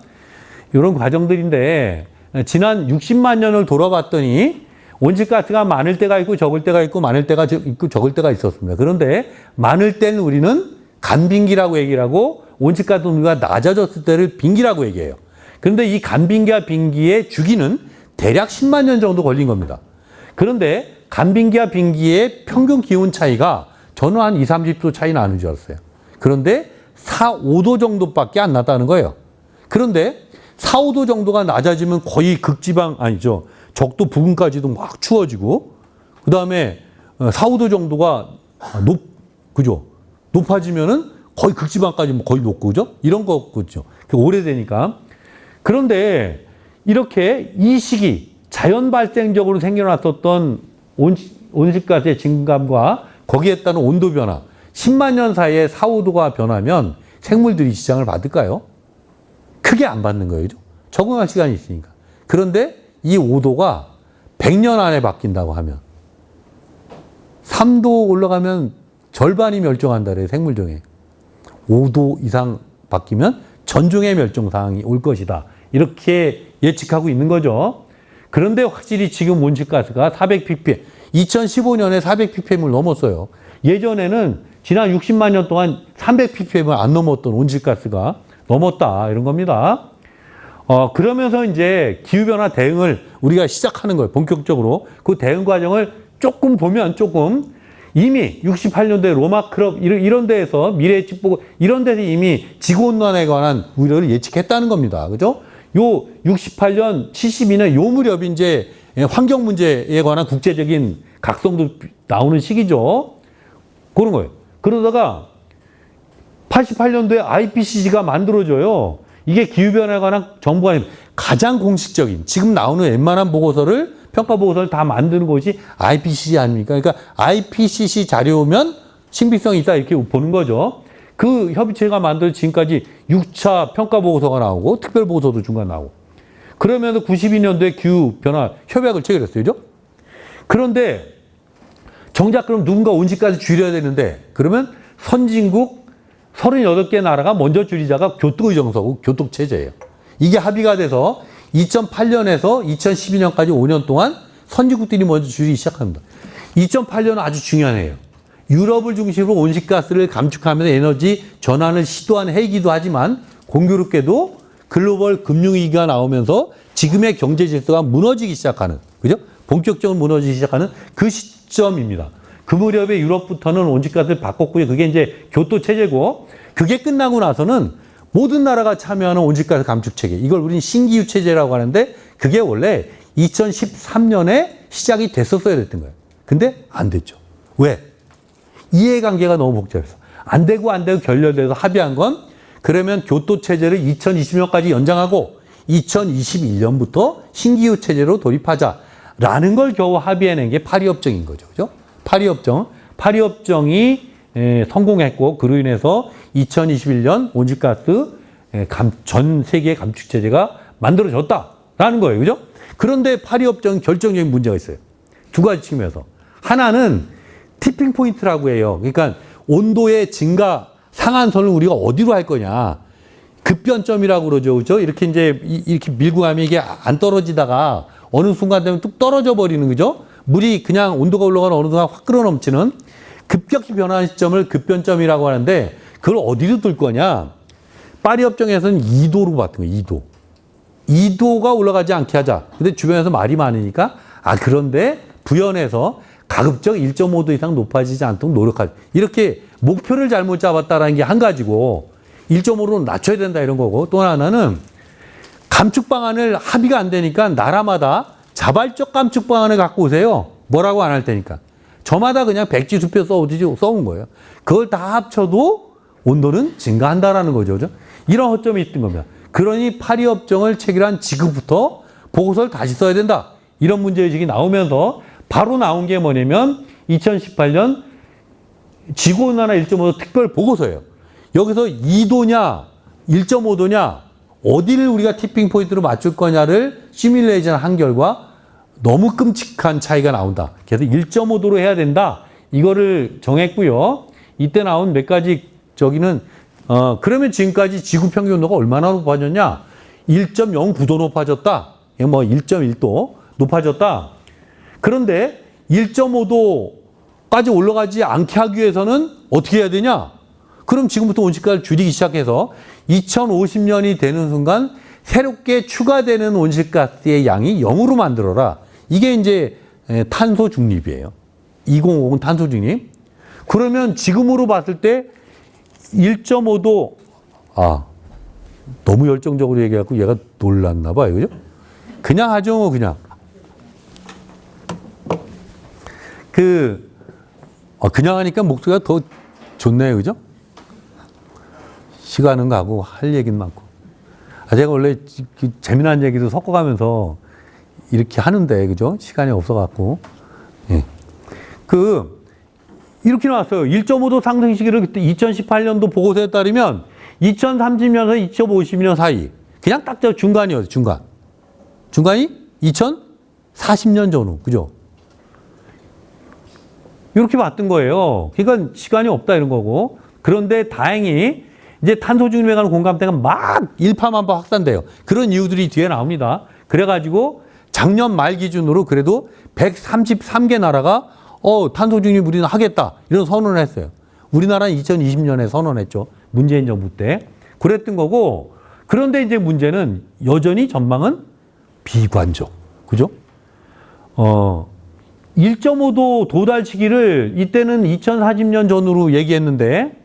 이런 과정들인데 지난 60만 년을 돌아봤더니 온실가스가 많을 때가 있고 적을 때가 있고 많을 때가 있고 적을 때가 있었습니다. 그런데 많을 때는 우리는 간빙기라고 얘기를 하고 온실가스 농도가 낮아졌을 때를 빙기라고 얘기해요. 그런데 이 간빙기와 빙기의 주기는 대략 10만 년 정도 걸린 겁니다. 그런데 간빙기와 빙기의 평균 기온 차이가 저는 한 20, 30도 차이 나는 줄 알았어요. 그런데 4, 5도 정도밖에 안 났다는 거예요. 그런데 4, 5도 정도가 낮아지면 거의 극지방, 아니죠. 적도 부근까지도 막 추워지고, 그 다음에 4, 5도 정도가 그죠? 높아지면은 거의 극지방까지 거의 높고, 그죠? 이런 거, 그죠? 오래되니까. 그런데 이렇게 이 시기 자연 발생적으로 생겨났었던 온실가스의 증감과 거기에 따른 온도 변화, 10만 년 사이에 4, 5도가 변하면 생물들이 지장을 받을까요? 크게 안 받는 거예요. 적응할 시간이 있으니까. 그런데 이 5도가 100년 안에 바뀐다고 하면 3도 올라가면 절반이 멸종한다 그래요. 생물종에. 5도 이상 바뀌면 전종의 멸종 상황이 올 것이다. 이렇게 예측하고 있는 거죠. 그런데 확실히 지금 온실가스가 400ppm, 2015년에 400ppm을 넘었어요. 예전에는 지난 60만 년 동안 300ppm을 안 넘었던 온실가스가 넘었다. 이런 겁니다. 그러면서 이제 기후변화 대응을 우리가 시작하는 거예요. 본격적으로. 그 대응 과정을 조금 보면 이미 68년도에 로마 클럽 이런 데에서 미래 예측 보고 이런 데서 이미 지구온난화에 관한 우려를 예측했다는 겁니다. 그죠? 요 68년, 72년 요 무렵이 이제 환경 문제에 관한 국제적인 각성도 나오는 시기죠. 그런 거예요. 그러다가 88년도에 IPCC가 만들어져요. 이게 기후변화에 관한 정보가 가장 공식적인, 지금 나오는 웬만한 평가 보고서를 다 만드는 곳이 IPCC 아닙니까? 그러니까 IPCC 자료면 신빙성이 있다 이렇게 보는 거죠. 그 협의체가 만들어 지금까지 6차 평가 보고서가 나오고 특별 보고서도 중간 나오고. 그러면서 92년도에 기후변화 협약을 체결했어요. 그죠? 그런데 정작 그럼 누군가 온실가스 줄여야 되는데 그러면 선진국 38개 나라가 먼저 줄이자가 교토의정서고 교토체제예요. 이게 합의가 돼서 2008년에서 2012년까지 5년 동안 선진국들이 먼저 줄이기 시작합니다. 2008년은 아주 중요한 해예요. 유럽을 중심으로 온실가스를 감축하면서 에너지 전환을 시도한 해이기도 하지만 공교롭게도 글로벌 금융위기가 나오면서 지금의 경제 질서가 무너지기 시작하는, 그죠? 본격적으로 무너지기 시작하는 그 시점입니다. 그 무렵에 유럽부터는 온실가스를 바꿨고요. 그게 이제 교토 체제고, 그게 끝나고 나서는 모든 나라가 참여하는 온실가스 감축 체계, 이걸 우리는 신기후 체제라고 하는데 그게 원래 2013년에 시작이 됐었어야 됐던 거예요. 근데 안 됐죠. 왜? 이해관계가 너무 복잡해서. 안 되고 결렬돼서 합의한 건 그러면 교토체제를 2020년까지 연장하고 2021년부터 신기후 체제로 돌입하자라는 걸 겨우 합의해낸 게 파리협정인 거죠. 그죠? 파리협정이 성공했고 그로 인해서 2021년 온실가스 전 세계 감축체제가 만들어졌다라는 거예요. 그죠? 그런데 파리협정 결정적인 문제가 있어요. 두 가지 측면에서. 하나는 티핑 포인트라고 해요. 그러니까 온도의 증가 상한선을 우리가 어디로 할 거냐. 급변점이라고 그러죠. 그죠? 이렇게 이제 이렇게 밀고 가면 이게 안 떨어지다가 어느 순간 되면 뚝 떨어져 버리는 거죠. 물이 그냥 온도가 올라가는 어느 순간 확 끌어넘치는 급격히 변하는 시점을 급변점이라고 하는데 그걸 어디로 둘 거냐. 파리협정에서는 2도로 봤던 거예요. 2도. 2도가 올라가지 않게 하자. 근데 주변에서 말이 많으니까 그런데 부연해서 가급적 1.5도 이상 높아지지 않도록 노력하자. 이렇게 목표를 잘못 잡았다라는 게 한 가지고 1.5로 낮춰야 된다 이런 거고 또 하나는 감축 방안을 합의가 안 되니까 나라마다 자발적 감축 방안을 갖고 오세요. 뭐라고 안 할 테니까. 저마다 그냥 백지수표 써온 거예요. 그걸 다 합쳐도 온도는 증가한다라는 거죠. 그죠? 이런 허점이 있던 겁니다. 그러니 파리협정을 체결한 지금부터 보고서를 다시 써야 된다. 이런 문제의식이 나오면서 바로 나온 게 뭐냐면 2018년 지구온난화 1.5도 특별 보고서예요. 여기서 2도냐 1.5도냐 어디를 우리가 티핑 포인트로 맞출 거냐를 시뮬레이션 한 결과 너무 끔찍한 차이가 나온다. 그래서 1.5도로 해야 된다. 이거를 정했고요. 이때 나온 몇 가지 저기는 그러면 지금까지 지구 평균 온도가 얼마나 높아졌냐? 1.09도 높아졌다. 뭐 1.1도 높아졌다. 그런데 1.5도까지 올라가지 않게 하기 위해서는 어떻게 해야 되냐? 그럼 지금부터 온실가를 줄이기 시작해서 2050년이 되는 순간 새롭게 추가되는 온실가스의 양이 0으로 만들어라. 이게 이제 탄소 중립이에요. 2050 탄소 중립. 그러면 지금으로 봤을 때 1.5도 너무 열정적으로 얘기해갖고 얘가 놀랐나 봐요. 그죠? 그냥 하죠, 뭐 그냥. 그냥 하니까 목소리가 더 좋네요. 그죠? 시간은 가고 할 얘기는 많고. 제가 원래 재미난 얘기도 섞어가면서 이렇게 하는데, 그죠? 시간이 없어갖고. 예. 이렇게 나왔어요. 1.5도 상승 시기를 그때 2018년도 보고서에 따르면 2030년에서 2050년 사이. 그냥 딱 저 중간이었어요. 중간이 2040년 전후. 그죠? 이렇게 봤던 거예요. 그러니까 시간이 없다 이런 거고. 그런데 다행히 이제 탄소 중립에 관한 공감대가 막 일파만파 확산돼요. 그런 이유들이 뒤에 나옵니다. 그래가지고 작년 말 기준으로 그래도 133개 나라가 탄소 중립 우리는 하겠다 이런 선언을 했어요. 우리나라는 2020년에 선언했죠. 문재인 정부 때. 그랬던 거고. 그런데 이제 문제는 여전히 전망은 비관적. 그죠? 1.5도 도달 시기를 이때는 2040년 전후로 얘기했는데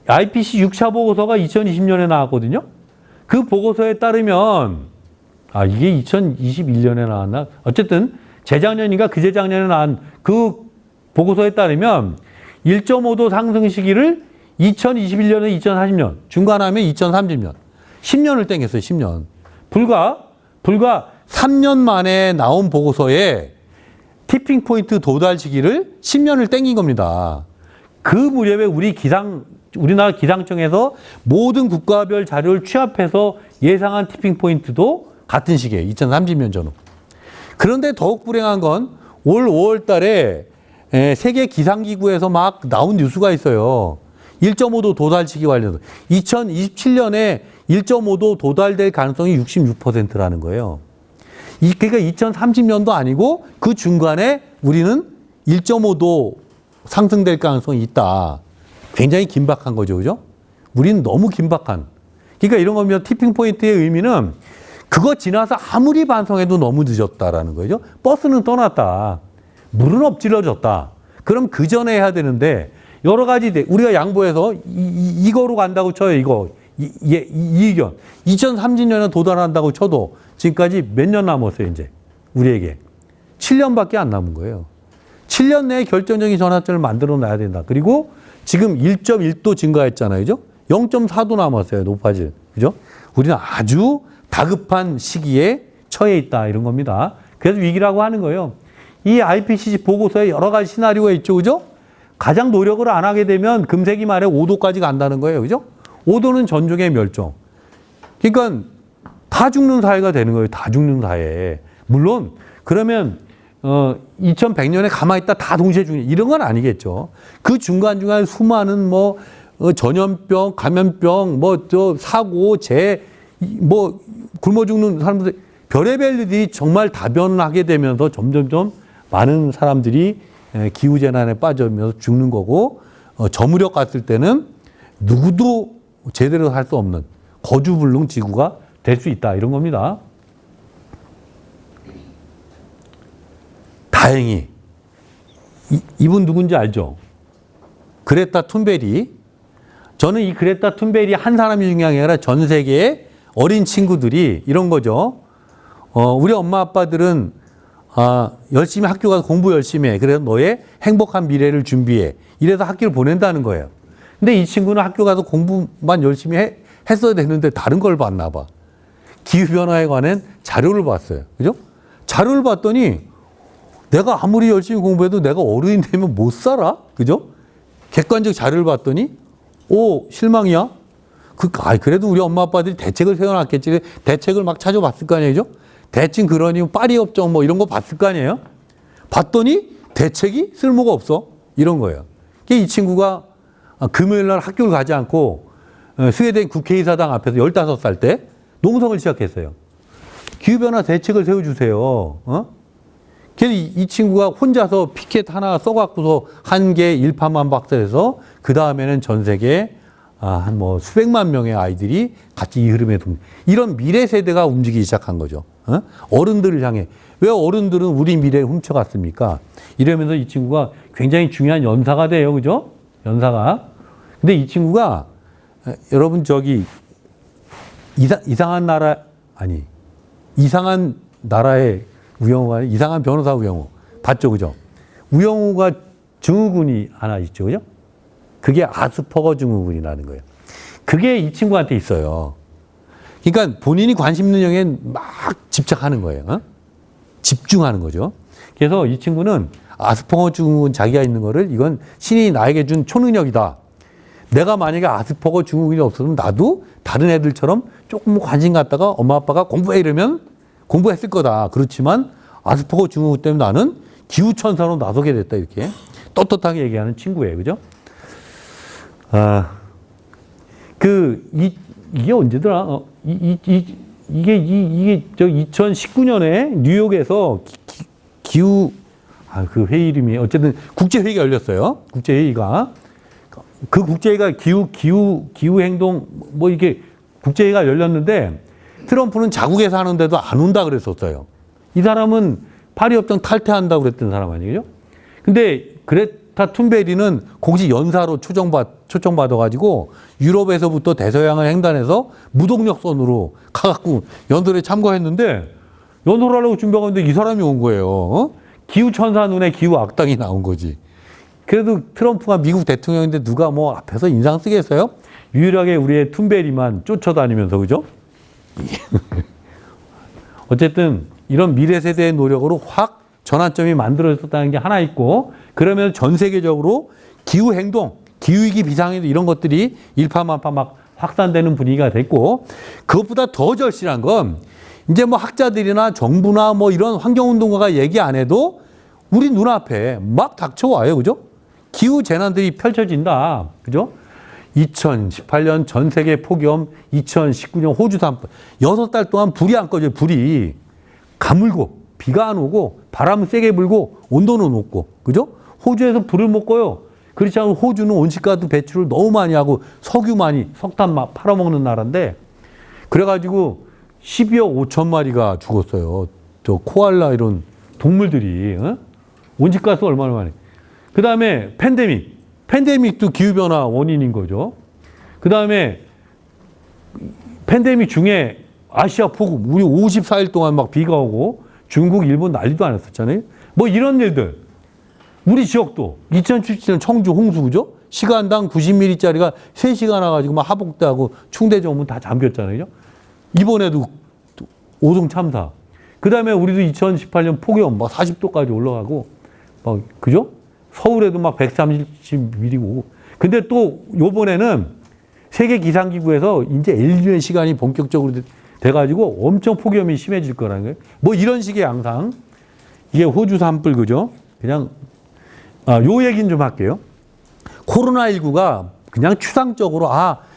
IPCC 6차 보고서가 2020년에 나왔거든요. 그 보고서에 따르면 이게 2021년에 나왔나? 어쨌든 재작년인가 그재작년에 나온 그 보고서에 따르면 1.5도 상승 시기를 2021년에 2040년 중간하면 2030년 10년을 땡겼어요. 10년. 불과 3년 만에 나온 보고서에 티핑 포인트 도달 시기를 10년을 땡긴 겁니다. 그 무렵에 우리나라 기상청에서 모든 국가별 자료를 취합해서 예상한 티핑 포인트도 같은 시기예요. 2030년 전후. 그런데 더욱 불행한 건 올 5월 달에 세계 기상기구에서 막 나온 뉴스가 있어요. 1.5도 도달 시기 관련해서. 2027년에 1.5도 도달될 가능성이 66%라는 거예요. 그러니까 2030년도 아니고 그 중간에 우리는 1.5도 상승될 가능성이 있다. 굉장히 긴박한 거죠. 그죠? 우리는 너무 긴박한. 그러니까 이런 거면 티핑 포인트의 의미는 그거 지나서 아무리 반성해도 너무 늦었다라는 거죠. 버스는 떠났다. 물은 엎질러졌다. 그럼 그 전에 해야 되는데 여러 가지 우리가 양보해서 이거로 간다고 쳐요. 이 의견. 2030년에 도달한다고 쳐도 지금까지 몇 년 남았어요, 이제. 우리에게. 7년밖에 안 남은 거예요. 7년 내에 결정적인 전환점을 만들어 놔야 된다. 그리고 지금 1.1도 증가했잖아요. 그죠? 0.4도 남았어요. 높아질. 그죠? 우리는 아주 다급한 시기에 처해 있다. 이런 겁니다. 그래서 위기라고 하는 거예요. 이 IPCC 보고서에 여러 가지 시나리오가 있죠. 그죠? 가장 노력을 안 하게 되면 금세기 말에 5도까지 간다는 거예요. 그죠? 5도는 전종의 멸종. 그러니까 다 죽는 사회가 되는 거예요. 다 죽는 사회. 물론 그러면 2100년에 가만히 있다 다 동시에 죽는 이런 건 아니겠죠. 그 중간중간 수많은 뭐 전염병, 감염병, 뭐 저 사고, 뭐 굶어 죽는 사람들 별의별 일이 정말 다변하게 되면서 점점점 많은 사람들이 기후재난에 빠져면서 죽는 거고 저무력 갔을 때는 누구도 제대로 할 수 없는 거주불능 지구가 될 수 있다. 이런 겁니다. 다행히 이분 누군지 알죠? 그레타 툰베리. 저는 이 그레타 툰베리 한 사람이 중요한 게 아니라 전 세계의 어린 친구들이 이런 거죠. 우리 엄마 아빠들은 열심히 학교 가서 공부 열심히 해. 그래서 너의 행복한 미래를 준비해. 이래서 학교를 보낸다는 거예요. 근데 이 친구는 학교 가서 공부만 열심히 했어야 되는데 다른 걸 봤나 봐. 기후변화에 관한 자료를 봤어요. 그죠? 자료를 봤더니 내가 아무리 열심히 공부해도 내가 어른이 되면 못 살아. 그죠? 객관적 자료를 봤더니 실망이야. 그래도 우리 엄마 아빠들이 대책을 세워놨겠지. 대책을 막 찾아봤을 거 아니에요. 그죠? 대충 그러니 파리 협정 뭐 이런 거 봤을 거 아니에요. 봤더니 대책이 쓸모가 없어. 이런 거예요. 이 친구가 금요일 날 학교를 가지 않고 스웨덴 국회의사당 앞에서 15살 때 농성을 시작했어요. 기후변화 대책을 세워주세요. 그래서 이 친구가 혼자서 피켓 하나 써갖고서 한 개 일파만 박살해서 그 다음에는 전 세계 한 뭐 수백만 명의 아이들이 같이 이 흐름에 이런 미래 세대가 움직이기 시작한 거죠. 어른들을 향해. 왜 어른들은 우리 미래를 훔쳐갔습니까? 이러면서 이 친구가 굉장히 중요한 연사가 돼요. 그죠? 연사가. 근데 이 친구가 여러분 이상한 나라의 우영우가 이상한 변호사 우영우 봤죠, 그죠? 우영우가 증후군이 하나 있죠, 그죠? 그게 아스퍼거 증후군이라는 거예요. 그게 이 친구한테 있어요. 그러니까 본인이 관심 있는 영역에 막 집착하는 거예요. 집중하는 거죠. 그래서 이 친구는 아스퍼거 증후군 자기가 있는 거를 이건 신이 나에게 준 초능력이다. 내가 만약에 아스퍼거 증후군이 없었으면 나도 다른 애들처럼 조금 관심 갖다가 엄마 아빠가 공부해 이러면 공부했을 거다. 그렇지만 아스퍼거 증후군 때문에 나는 기후천사로 나서게 됐다. 이렇게 떳떳하게 얘기하는 친구예요. 그죠? 이게 언제더라? 이게 2019년에 뉴욕에서 그 회의 이름이 어쨌든 국제회의가 열렸어요. 국제회의가. 그 국제회의가 기후 행동 뭐 이게 국제회의가 열렸는데 트럼프는 자국에서 하는데도 안 온다 그랬었어요. 이 사람은 파리협정 탈퇴한다고 그랬던 사람 아니에요? 근데 그레타 툰베리는 공식 연사로 초청받아가지고 유럽에서부터 대서양을 횡단해서 무동력선으로 가갖고 연설에 참가했는데 연설을 하려고 준비하고 있는데 이 사람이 온 거예요. 기후천사 눈에 기후악당이 나온 거지. 그래도 트럼프가 미국 대통령인데 누가 뭐 앞에서 인상 쓰겠어요? 유일하게 우리의 툰베리만 쫓아다니면서, 그죠? 어쨌든 이런 미래 세대의 노력으로 확 전환점이 만들어졌다는 게 하나 있고, 그러면 전 세계적으로 기후 행동, 기후위기 비상회도 이런 것들이 일파만파 막 확산되는 분위기가 됐고, 그것보다 더 절실한 건 이제 뭐 학자들이나 정부나 뭐 이런 환경운동가가 얘기 안 해도 우리 눈앞에 막 닥쳐와요. 그죠? 기후 재난들이 펼쳐진다. 그죠? 2018년 전 세계 폭염, 2019년 호주 산불. 6달 동안 불이 안 꺼져요. 불이. 가물고, 비가 안 오고, 바람은 세게 불고, 온도는 높고. 그죠? 호주에서 불을 못 꺼요. 그렇지 않으면 호주는 온실가스 배출을 너무 많이 하고 석유 많이, 석탄 막 팔아먹는 나라인데, 그래가지고 12억 5천 마리가 죽었어요. 저 코알라 이런 동물들이. 온실가스 얼마나 많이. 그 다음에 팬데믹도 기후변화 원인인 거죠. 그 다음에 팬데믹 중에 아시아 폭우, 우리 54일 동안 막 비가 오고 중국, 일본 난리도 안 했었잖아요. 뭐 이런 일들. 우리 지역도 2017년 청주 홍수, 그죠? 시간당 90mm짜리가 3시간 와가지고 막 하복대하고 충대 정문 다 잠겼잖아요. 이번에도 오송 참사. 그 다음에 우리도 2018년 폭염 막 40도까지 올라가고, 막, 그죠? 서울에도 막 130mm 오고. 근데 또 요번에는 세계 기상기구에서 이제 엘니뇨의 시간이 본격적으로 돼가지고 엄청 폭염이 심해질 거라는 거예요. 뭐 이런 식의 양상. 이게 호주 산불, 그죠? 그냥, 요 얘기는 좀 할게요. 코로나19가 그냥 추상적으로,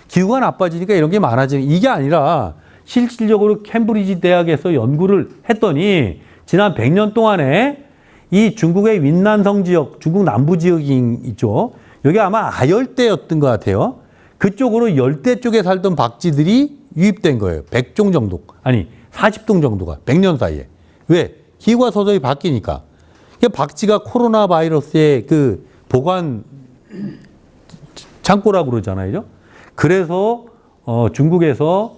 기후가 나빠지니까 이런 게 많아지는, 이게 아니라 실질적으로 캠브리지 대학에서 연구를 했더니 지난 100년 동안에 이 중국의 윈난성 지역, 중국 남부 지역이 있죠. 여기 아마 아열대였던 것 같아요. 그쪽으로 열대 쪽에 살던 박쥐들이 유입된 거예요. 100종 정도. 아니, 40종 정도가 100년 사이에. 왜? 기후가 서서히 바뀌니까. 박쥐가 코로나 바이러스의 그 보관 창고라고 그러잖아요. 그래서 중국에서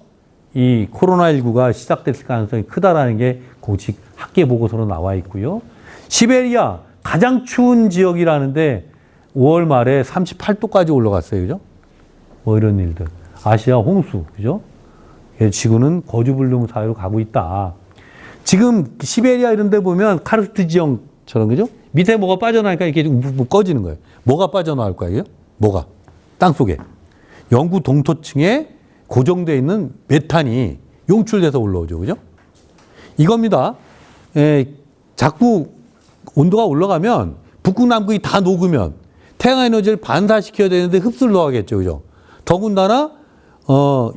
이 코로나19가 시작됐을 가능성이 크다라는 게 공식 학계 보고서로 나와 있고요. 시베리아 가장 추운 지역이라는데 5월 말에 38도까지 올라갔어요. 그죠? 뭐 이런 일들. 아시아 홍수. 그죠? 지구는 거주불능 사회로 가고 있다. 지금 시베리아 이런 데 보면 카르스트 지형처럼, 그죠? 밑에 뭐가 빠져나니까 이렇게 꺼지는 거예요. 뭐가 빠져나올 거예요? 뭐가? 땅 속에. 영구 동토층에 고정되어 있는 메탄이 용출돼서 올라오죠. 그죠? 이겁니다. 자꾸 온도가 올라가면 북극, 남극이 다 녹으면 태양 에너지를 반사시켜야 되는데 흡수를 넣어야겠죠. 그죠? 더군다나,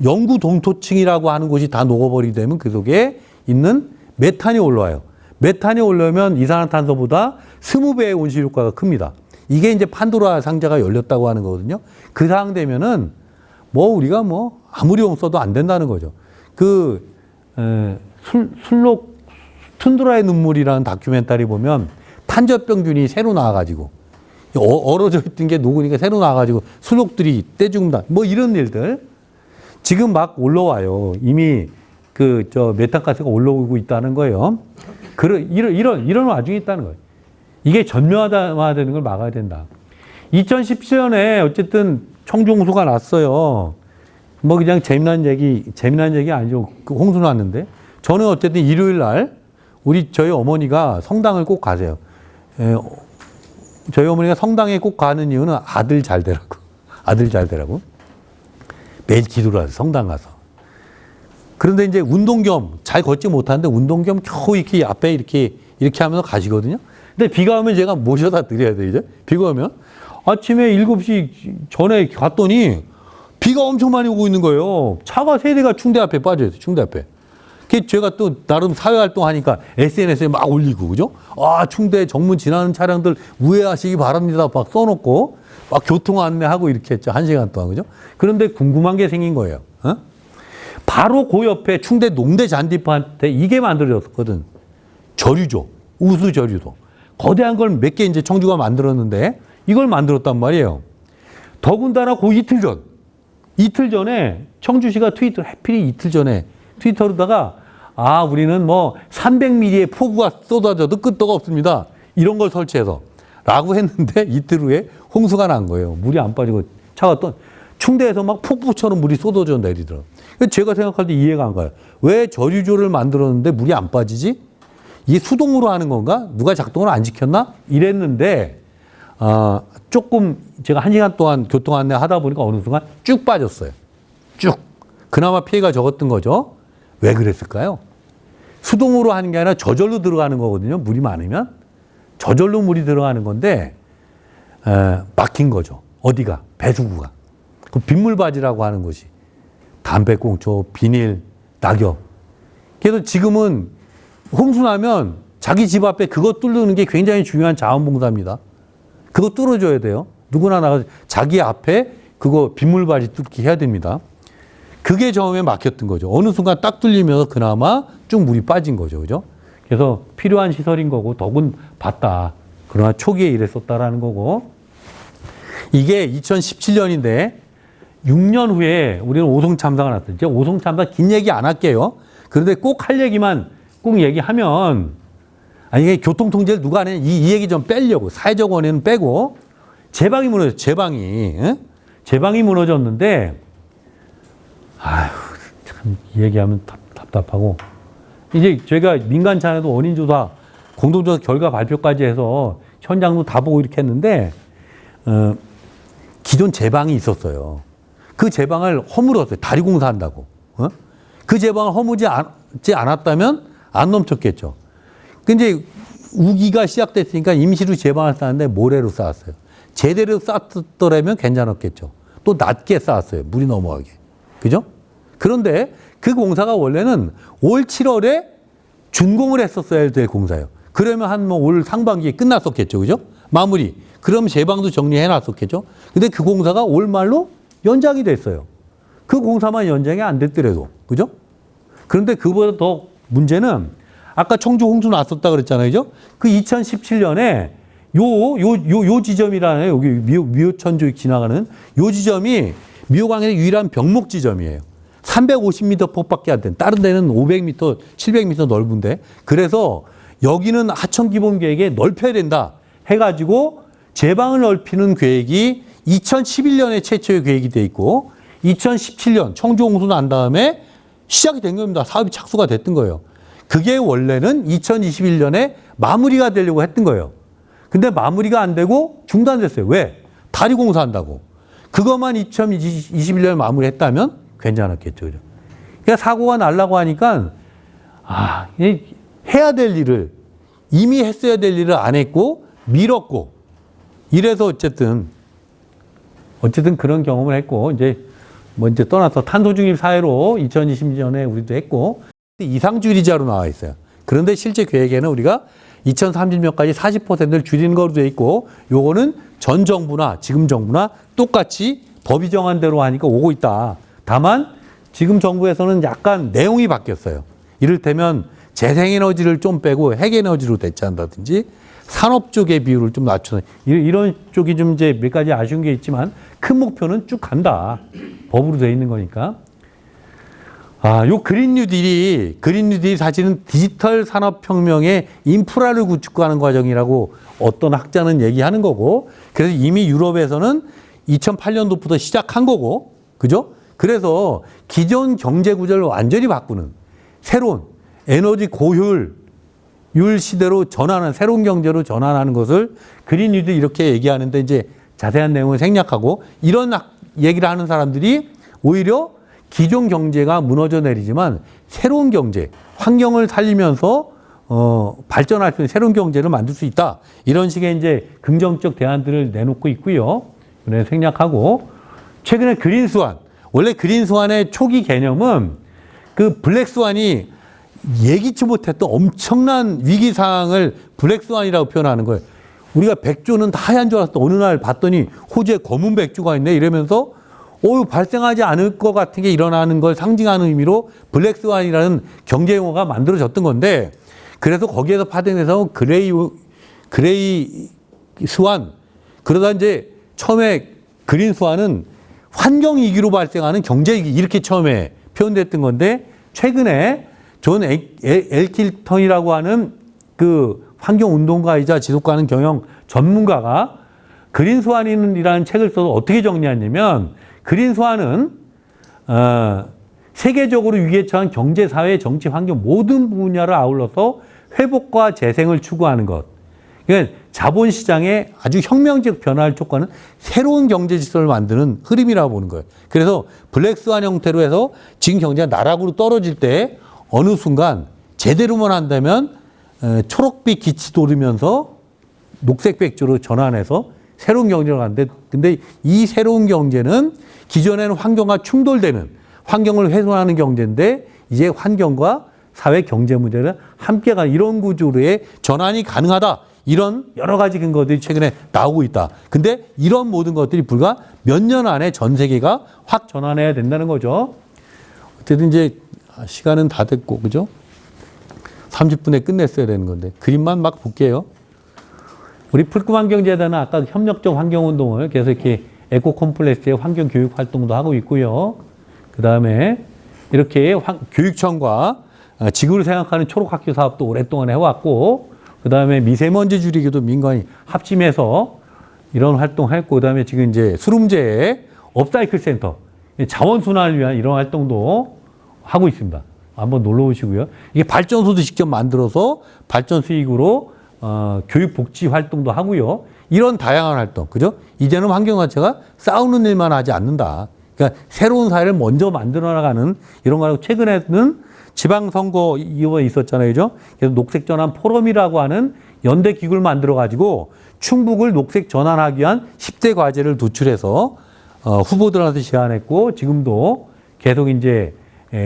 영구 동토층이라고 하는 곳이 다 녹아버리게 되면 그 속에 있는 메탄이 올라와요. 메탄이 올라오면 이산화탄소보다 20배의 온실 효과가 큽니다. 이게 이제 판도라 상자가 열렸다고 하는 거거든요. 그 상황 되면은 뭐 우리가 뭐 아무리 용 써도 안 된다는 거죠. 술록 툰드라의 눈물이라는 다큐멘터리 보면 탄저병균이 새로 나와가지고 얼어져 있던 게 녹으니까 새로 나와가지고 술록들이 떼죽는다. 뭐 이런 일들 지금 막 올라와요. 이미 메탄가스가 올라오고 있다는 거예요. 이런 와중에 있다는 거예요. 이게 전면화되는 걸 막아야 된다. 2017년에 어쨌든 청중홍수가 났어요. 뭐 그냥 재미난 얘기 아니죠. 홍수 났는데. 저는 어쨌든 일요일 날 저희 어머니가 성당을 꼭 가세요. 저희 어머니가 성당에 꼭 가는 이유는 아들 잘 되라고. 아들 잘 되라고. 매일 기도를 하세요. 성당 가서. 그런데 이제 운동 겸, 잘 걷지 못하는데 운동 겸 겨우 이렇게 앞에 이렇게 하면서 가시거든요. 근데 비가 오면 제가 모셔다 드려야 돼요, 이제. 비가 오면. 아침에 7시 전에 갔더니 비가 엄청 많이 오고 있는 거예요. 차가 3대가 충대 앞에 빠져 있어요, 충대 앞에. 제가 또 나름 사회활동 하니까 SNS에 막 올리고, 그죠? 충대 정문 지나는 차량들 우회하시기 바랍니다. 막 써놓고, 막 교통 안내하고 이렇게 했죠. 1시간 동안, 그죠? 그런데 궁금한 게 생긴 거예요. 바로 그 옆에 충대 농대 잔디판한테 이게 만들어졌거든. 저류조, 우수 저류도. 거대한 걸 몇 개 이제 청주가 만들었는데 이걸 만들었단 말이에요. 더군다나 그 이틀 전에 청주시가 해필이 이틀 전에 트위터로다가 우리는 뭐 300mm의 폭우가 쏟아져도 끄떡 없습니다. 이런 걸 설치해서 라고 했는데 이틀 후에 홍수가 난 거예요. 물이 안 빠지고 차가 또 충대에서 막 폭포처럼 물이 쏟아져 내리더라고요. 제가 생각할 때 이해가 안 가요. 왜 저류조를 만들었는데 물이 안 빠지지? 이게 수동으로 하는 건가? 누가 작동을 안 지켰나? 이랬는데 조금 제가 1시간 동안 교통 안내 하다 보니까 어느 순간 쭉 빠졌어요. 쭉. 그나마 피해가 적었던 거죠. 왜 그랬을까요? 수동으로 하는 게 아니라 저절로 들어가는 거거든요. 물이 많으면. 저절로 물이 들어가는 건데 막힌 거죠. 어디가? 배수구가. 그 빗물바지라고 하는 것이. 담배꽁초, 비닐, 낙엽. 그래서 지금은 홍수 나면 자기 집 앞에 그거 뚫는 게 굉장히 중요한 자원봉사입니다. 그거 뚫어줘야 돼요. 누구나 나가서 자기 앞에 그거 빗물바지 뚫기 해야 됩니다. 그게 처음에 막혔던 거죠. 어느 순간 딱 뚫리면서 그나마 쭉 물이 빠진 거죠. 그죠? 그래서 필요한 시설인 거고 덕은 봤다. 그러나 초기에 이랬었다라는 거고. 이게 2017년인데 6년 후에 우리는 오송 참사가 났어요. 제가 오송 참사 긴 얘기 안 할게요. 그런데 꼭 할 얘기만 꼭 얘기하면, 아니, 이게 교통통제를 누가 안 해? 이 얘기 좀 빼려고. 사회적 원인은 빼고, 제방이 무너졌어요. 제방이. 응? 제방이 무너졌는데, 아휴, 참, 이 얘기하면 답답하고. 이제 제가 민간 차에도 원인조사, 공동조사 결과 발표까지 해서 현장도 다 보고 이렇게 했는데, 기존 제방이 있었어요. 그 제방을 허물었어요. 다리 공사한다고. 어? 그 제방을 허무지 않았다면 안 넘쳤겠죠. 근데 우기가 시작됐으니까 임시로 제방을 쌓았는데 모래로 쌓았어요. 제대로 쌓았더라면 괜찮았겠죠. 또 낮게 쌓았어요. 물이 넘어가게. 그죠? 그런데 그 공사가 원래는 올 7월에 준공을 했었어야 될 공사예요. 그러면 한 뭐 올 상반기에 끝났었겠죠. 그죠? 마무리. 그럼 제방도 정리해 놨었겠죠. 근데 그 공사가 올 말로 연장이 됐어요. 그 공사만 연장이 안 됐더라도. 그죠? 그런데 그보다 더 문제는 아까 청주 홍수 났었다 그랬잖아요. 그죠? 그 2017년에 요 지점이라는 여기 미호천주 지나가는 요 지점이 미호강의 유일한 병목 지점이에요. 350m 폭밖에 안 된. 다른 데는 500m, 700m 넓은데. 그래서 여기는 하천 기본 계획에 넓혀야 된다 해가지고 제방을 넓히는 계획이 2011년에 최초의 계획이 돼 있고 2017년 청주 홍수 난 다음에 시작이 된 겁니다. 사업이 착수가 됐던 거예요. 그게 원래는 2021년에 마무리가 되려고 했던 거예요. 근데 마무리가 안 되고 중단됐어요. 왜? 다리 공사한다고. 그것만 2021년에 마무리했다면 괜찮았겠죠. 그러니까 사고가 날라고 하니까 해야 될 일을 이미 했어야 될 일을 안 했고 미뤘고 이래서 어쨌든 그런 경험을 했고 이제 떠나서 탄소 중립 사회로 2020년에 우리도 했고 이상주의자로 나와 있어요. 그런데 실제 계획에는 우리가 2030년까지 40%를 줄이는 거로 돼 있고 요거는 전 정부나 지금 정부나 똑같이 법이 정한 대로 하니까 오고 있다. 다만 지금 정부에서는 약간 내용이 바뀌었어요. 이를테면 재생에너지를 좀 빼고 핵에너지로 대체한다든지 산업 쪽의 비율을 좀 낮춰서 이런 쪽이 좀 이제 몇 가지 아쉬운 게 있지만 큰 목표는 쭉 간다. 법으로 돼 있는 거니까. 요 그린 뉴딜이 사실은 디지털 산업혁명의 인프라를 구축하는 과정이라고 어떤 학자는 얘기하는 거고, 그래서 이미 유럽에서는 2008년도부터 시작한 거고, 그죠? 그래서 기존 경제 구조를 완전히 바꾸는 새로운 에너지 고효율 시대로 전환하는, 새로운 경제로 전환하는 것을 그린 뉴딜 이렇게 얘기하는데 이제 자세한 내용을 생략하고 이런 얘기를 하는 사람들이 오히려 기존 경제가 무너져 내리지만 새로운 경제, 환경을 살리면서 발전할 수 있는 새로운 경제를 만들 수 있다. 이런 식의 이제 긍정적 대안들을 내놓고 있고요. 그래 생략하고 최근에 그린스완, 원래 그린스완의 초기 개념은 그 블랙스완이 예기치 못했던 엄청난 위기 상황을 블랙스완이라고 표현하는 거예요. 우리가 백조는 다 하얀 줄 알았어. 어느 날 봤더니 호주에 검은 백조가 있네 이러면서 발생하지 않을 것 같은 게 일어나는 걸 상징하는 의미로 블랙스완이라는 경제 용어가 만들어졌던 건데, 그래서 거기에서 파생해서 그레이 스완, 그러다 이제 처음에 그린 스완은 환경 위기로 발생하는 경제 위기 이렇게 처음에 표현됐던 건데, 최근에 존 엘킬턴이라고 하는 그 환경운동가이자 지속가능 경영 전문가가 그린 스완이라는 책을 써서 어떻게 정리하냐면, 그린 스완은 세계적으로 위기에 처한 경제, 사회, 정치, 환경 모든 분야를 아울러서 회복과 재생을 추구하는 것. 그러니까 자본시장의 아주 혁명적 변화를 촉구하는 새로운 경제 질서를 만드는 흐름이라고 보는 거예요. 그래서 블랙스완 형태로 해서 지금 경제가 나락으로 떨어질 때 어느 순간 제대로만 한다면 초록빛 빛이 도르면서 녹색 백조로 전환해서 새로운 경제로 가는데, 근데 이 새로운 경제는 기존에는 환경과 충돌되는 환경을 훼손하는 경제인데 이제 환경과 사회 경제 문제를 함께 가는 이런 구조로의 전환이 가능하다. 이런 여러 가지 근거들이 최근에 나오고 있다. 근데 이런 모든 것들이 불과 몇 년 안에 전 세계가 확 전환해야 된다는 거죠. 어쨌든 이제 시간은 다 됐고, 그죠? 30분에 끝냈어야 되는 건데 그림만 막 볼게요. 우리 풀꿈환경재단은 아까 협력적 환경운동을 계속 이렇게 에코 컴플렉스의 환경 교육 활동도 하고 있고요. 그 다음에 이렇게 교육청과 지구를 생각하는 초록학교 사업도 오랫동안 해왔고, 그 다음에 미세먼지 줄이기도 민간이 합심해서 이런 활동했고, 그 다음에 지금 이제 수lum제의 업사이클 센터, 자원순환을 위한 이런 활동도 하고 있습니다. 한번 놀러 오시고요. 이게 발전소도 직접 만들어서 발전 수익으로 교육 복지 활동도 하고요. 이런 다양한 활동, 그죠? 이제는 환경 자체가 싸우는 일만 하지 않는다. 그러니까 새로운 사회를 먼저 만들어 나가는 이런 거라고. 최근에는 지방선거 이번에 있었잖아요, 그죠? 그래서 녹색전환 포럼이라고 하는 연대 기구를 만들어 가지고 충북을 녹색 전환하기 위한 10대 과제를 도출해서 후보들한테 제안했고, 지금도 계속 이제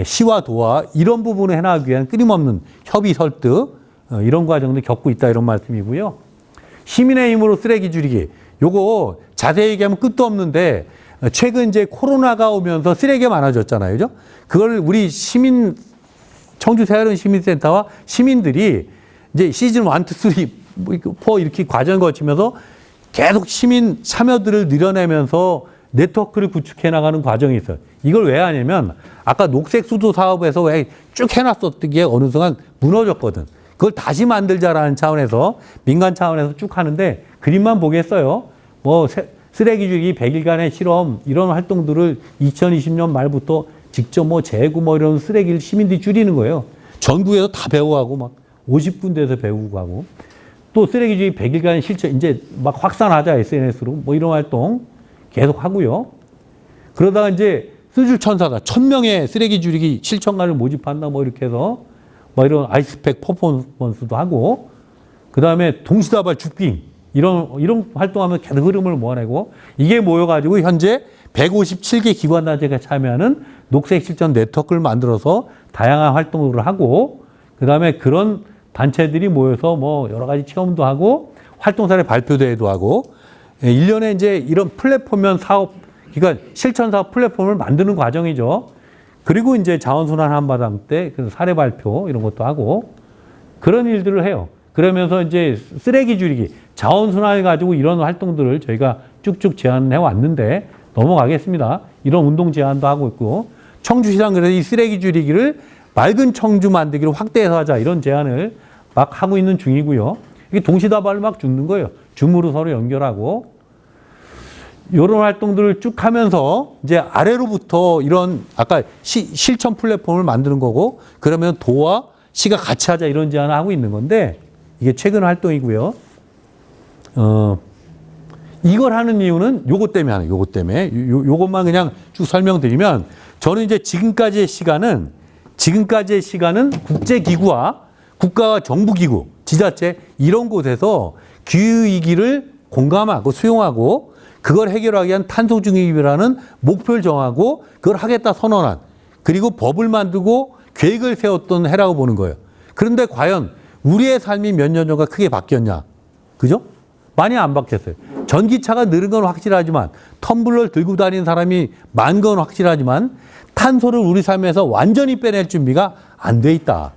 시와 도와 이런 부분을 해나가기 위한 끊임없는 협의 설득, 이런 과정도 겪고 있다, 이런 말씀이고요. 시민의 힘으로 쓰레기 줄이기. 요거 자세히 얘기하면 끝도 없는데, 최근 이제 코로나가 오면서 쓰레기가 많아졌잖아요, 그죠? 그걸 우리 청주 새하른 시민센터와 시민들이 이제 시즌 1, 2, 3, 4 이렇게 과정을 거치면서 계속 시민 참여들을 늘려내면서 네트워크를 구축해 나가는 과정이 있어요. 이걸 왜 하냐면 아까 녹색 수도 사업에서 왜 쭉 해놨었던 게 어느 순간 무너졌거든. 그걸 다시 만들자라는 차원에서 민간 차원에서 쭉 하는데 그림만 보겠어요. 뭐 쓰레기 줄이기 100일간의 실험 이런 활동들을 2020년 말부터 직접 뭐 재고 뭐 이런 쓰레기를 시민들이 줄이는 거예요. 전국에서 다 배우고 가고 막 50군데에서 배우고 가고 또 쓰레기 줄이기 100일간 실천 이제 막 확산하자 SNS로 뭐 이런 활동 계속 하고요. 그러다가 이제 쓰줄 천사다. 1000명의 쓰레기 줄이기 실천가를 모집한다. 뭐 이렇게 해서 뭐 이런 아이스팩 퍼포먼스도 하고 그 다음에 동시다발 죽빙 이런 활동하면 계속 흐름을 모아내고 이게 모여가지고 현재 157개 기관단체가 참여하는 녹색 실천 네트워크를 만들어서 다양한 활동을 하고 그 다음에 그런 단체들이 모여서 뭐 여러 가지 체험도 하고 활동 사례 발표대회도 하고 1년에 이제 이런 플랫폼형 사업, 그러니까 실천 사업 플랫폼을 만드는 과정이죠. 그리고 이제 자원순환 한바당 때 사례 발표 이런 것도 하고 그런 일들을 해요. 그러면서 이제 쓰레기 줄이기, 자원순환을 가지고 이런 활동들을 저희가 쭉쭉 제안해 왔는데 넘어가겠습니다. 이런 운동 제안도 하고 있고 청주시랑 그래서 이 쓰레기 줄이기를 맑은 청주 만들기를 확대해서 하자 이런 제안을 막 하고 있는 중이고요. 이게 동시다발을 막 줍는 거예요. 줌으로 서로 연결하고 이런 활동들을 쭉 하면서 이제 아래로부터 이런 아까 실천 플랫폼을 만드는 거고 그러면 도와 시가 같이 하자 이런 제안을 하고 있는 건데 이게 최근 활동이고요. 이걸 하는 이유는 요것 때문에 하는 요것 때문에 요것만 그냥 쭉 설명드리면 저는 이제 지금까지의 시간은 국제기구와 국가와 정부기구, 지자체 이런 곳에서 기후위기를 공감하고 수용하고 그걸 해결하기 위한 탄소중립이라는 목표를 정하고 그걸 하겠다 선언한 그리고 법을 만들고 계획을 세웠던 해라고 보는 거예요. 그런데 과연 우리의 삶이 몇 년 전과 크게 바뀌었냐? 그죠? 많이 안 바뀌었어요. 전기차가 늘은 건 확실하지만 텀블러를 들고 다니는 사람이 많은 건 확실하지만 탄소를 우리 삶에서 완전히 빼낼 준비가 안 돼 있다.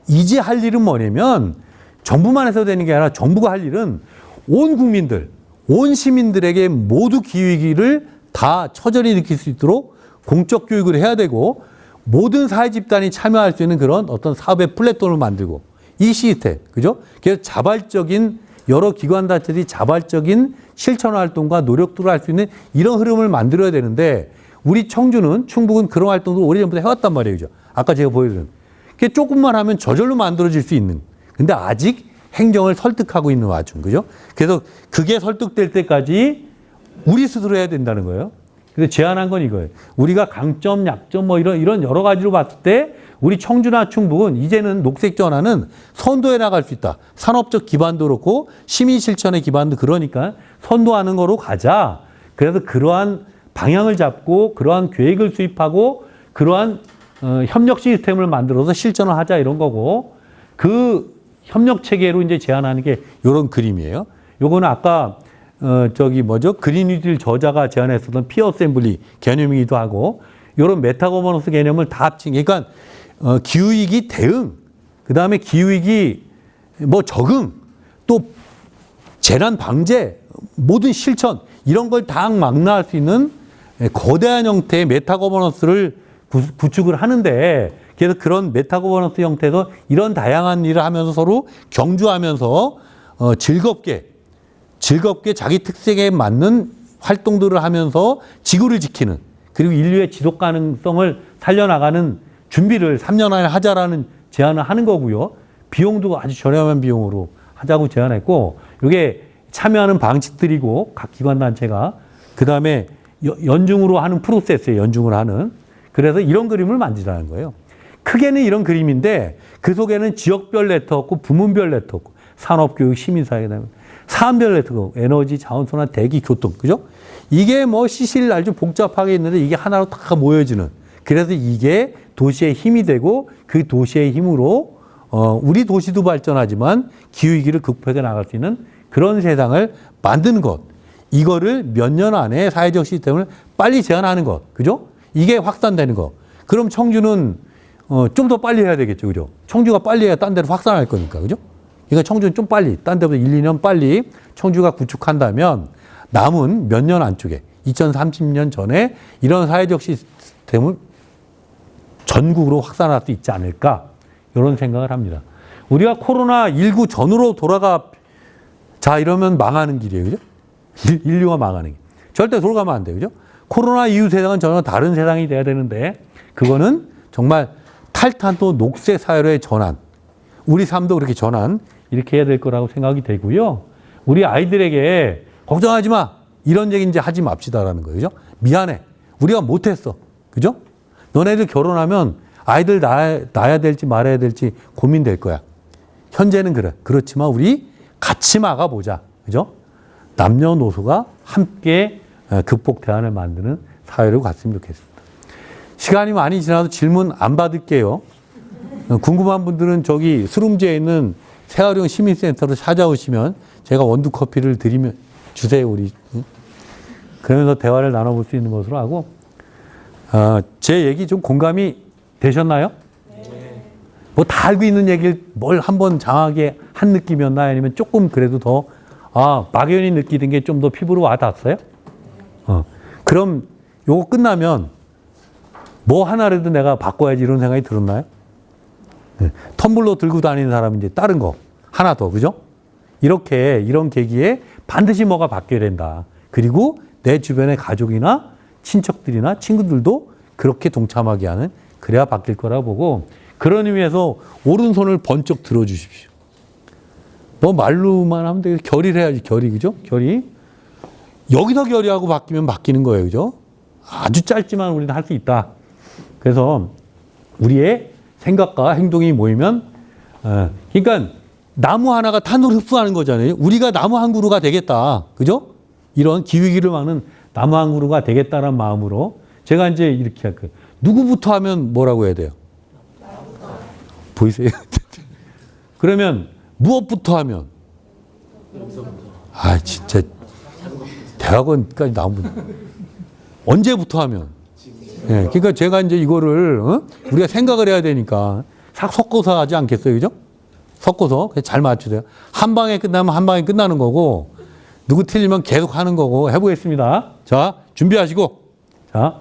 이제 할 일은 뭐냐면 정부만 해서 되는 게 아니라 정부가 할 일은 온 국민들, 온 시민들에게 모두 기후위기를 다 처절히 느낄 수 있도록 공적 교육을 해야 되고 모든 사회 집단이 참여할 수 있는 그런 어떤 사업의 플랫폼을 만들고 이 시스템, 그죠? 그래서 자발적인 여러 기관 단체들이 자발적인 실천 활동과 노력들을 할 수 있는 이런 흐름을 만들어야 되는데 우리 청주는 충북은 그런 활동도 오래전부터 해왔단 말이에요. 그죠? 아까 제가 보여드린. 그게 조금만 하면 저절로 만들어질 수 있는. 근데 아직 행정을 설득하고 있는 와중. 그죠? 그래서 그게 설득될 때까지 우리 스스로 해야 된다는 거예요. 그래서 제안한 건 이거예요. 우리가 강점, 약점 뭐 이런 여러 가지로 봤을 때 우리 청주나 충북은 이제는 녹색 전환은 선도해 나갈 수 있다. 산업적 기반도 그렇고 시민 실천의 기반도 그러니까 선도하는 거로 가자. 그래서 그러한 방향을 잡고 그러한 계획을 수립하고 그러한 협력 시스템을 만들어서 실천을 하자 이런 거고 그 협력 체계로 이제 제안하는 게 이런 그림이에요. 요거는 아까 그린 뉴딜 저자가 제안했었던 피어 어셈블리 개념이기도 하고 이런 메타거버넌스 개념을 다 합친 그러니까 기후위기 대응, 그 다음에 기후위기 뭐 적응, 또 재난 방제, 모든 실천 이런 걸 다 망라할 수 있는 거대한 형태의 메타 거버넌스를 구축을 하는데, 그래서 그런 메타 거버넌스 형태에서 이런 다양한 일을 하면서 서로 경주하면서 즐겁게 자기 특색에 맞는 활동들을 하면서 지구를 지키는, 그리고 인류의 지속 가능성을 살려나가는 준비를 3년 안에 하자라는 제안을 하는 거고요. 비용도 아주 저렴한 비용으로 하자고 제안했고, 이게 참여하는 방식들이고 각 기관단체가 그 다음에 연중으로 하는 프로세스에 연중을 하는, 그래서 이런 그림을 만들자는 거예요. 크게는 이런 그림인데 그 속에는 지역별 네트워크, 부문별 네트워크, 산업교육, 시민사회, 그다음에 사안별 네트워크, 에너지, 자원순환, 대기, 교통, 그죠? 이게 뭐 시실 아주 복잡하게 있는데 이게 하나로 다 모여지는, 그래서 이게 도시의 힘이 되고 그 도시의 힘으로 우리 도시도 발전하지만 기후위기를 극복해 나갈 수 있는 그런 세상을 만드는 것. 이거를 몇 년 안에 사회적 시스템을 빨리 제안하는 것. 그죠? 이게 확산되는 것. 그럼 청주는 좀 더 빨리 해야 되겠죠. 그죠? 청주가 빨리 해야 딴 데로 확산할 거니까. 그죠? 그러니까 청주는 좀 빨리, 딴 데보다 1, 2년 빨리 청주가 구축한다면 남은 몇 년 안쪽에 2030년 전에 이런 사회적 시스템을 전국으로 확산할 수 있지 않을까, 이런 생각을 합니다. 우리가 코로나19 전으로 자 이러면 망하는 길이에요. 그죠? 인류가 망하는 길. 절대 돌아가면 안 돼요. 그죠? 코로나 이후 세상은 전혀 다른 세상이 돼야 되는데, 그거는 정말 탈탄소 녹색 사회로의 전환, 우리 삶도 그렇게 전환, 이렇게 해야 될 거라고 생각이 되고요. 우리 아이들에게 걱정하지 마, 이런 얘기 이제 하지 맙시다라는 거예요. 그죠? 미안해, 우리가 못했어. 그죠? 너네들 결혼하면 아이들 낳아야 될지 말아야 될지 고민될 거야. 현재는 그래. 그렇지만 우리 같이 막아보자. 그죠? 남녀노소가 함께 극복 대안을 만드는 사회로 갔으면 좋겠습니다. 시간이 많이 지나도 질문 안 받을게요. 궁금한 분들은 저기 수rum지에 있는 새활용 시민센터로 찾아오시면 제가 원두커피를 드리면 주세요. 우리. 그러면서 대화를 나눠볼 수 있는 것으로 하고, 제 얘기 좀 공감이 되셨나요? 네. 뭐 다 알고 있는 얘기를 뭘 한번 장하게 한 느낌이었나요? 아니면 조금 그래도 더 막연히 느끼는 게 좀 더 피부로 와 닿았어요? 그럼 요거 끝나면 뭐 하나라도 내가 바꿔야지 이런 생각이 들었나요? 네. 텀블러 들고 다니는 사람은 이제 다른 거 하나 더, 그죠? 이런 계기에 반드시 뭐가 바뀌어야 된다. 그리고 내 주변의 가족이나 친척들이나 친구들도 그렇게 동참하게 하는, 그래야 바뀔 거라 보고, 그런 의미에서 오른손을 번쩍 들어주십시오. 너 말로만 하면 되겠어. 결의를 해야지, 결의, 그죠? 결의. 여기서 결의하고 바뀌면 바뀌는 거예요, 그죠? 아주 짧지만 우리는 할 수 있다. 그래서 우리의 생각과 행동이 모이면, 그러니까 나무 하나가 탄소를 흡수하는 거잖아요. 우리가 나무 한 그루가 되겠다. 그죠? 이런 기후위기를 막는 나무 한 그루가 되겠다는 마음으로 제가 이제 이렇게 할 거예요. 누구부터 하면 뭐라고 해야 돼요? 보이세요? 그러면 무엇부터 하면? 아, 진짜 대학원까지 나오면 언제부터 하면? 네, 그러니까 제가 이제 이거를 우리가 생각을 해야 되니까 섞어서 하지 않겠어요, 그죠? 섞어서 잘 맞추세요. 한 방에 끝나면 한 방에 끝나는 거고, 누구 틀리면 계속 하는 거고. 해보겠습니다. 자, 준비하시고, 자,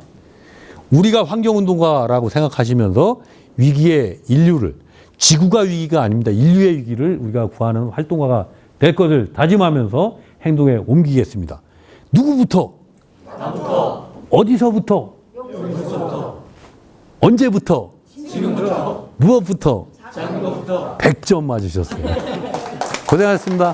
우리가 환경운동가라고 생각하시면서 위기의 인류를, 지구가 위기가 아닙니다. 인류의 위기를 우리가 구하는 활동가가 될 것을 다짐하면서 행동에 옮기겠습니다. 누구부터? 나부터. 어디서부터? 여기서부터. 언제부터? 지금부터. 무엇부터? 작은 것부터. 100점 맞으셨어요. 고생하셨습니다.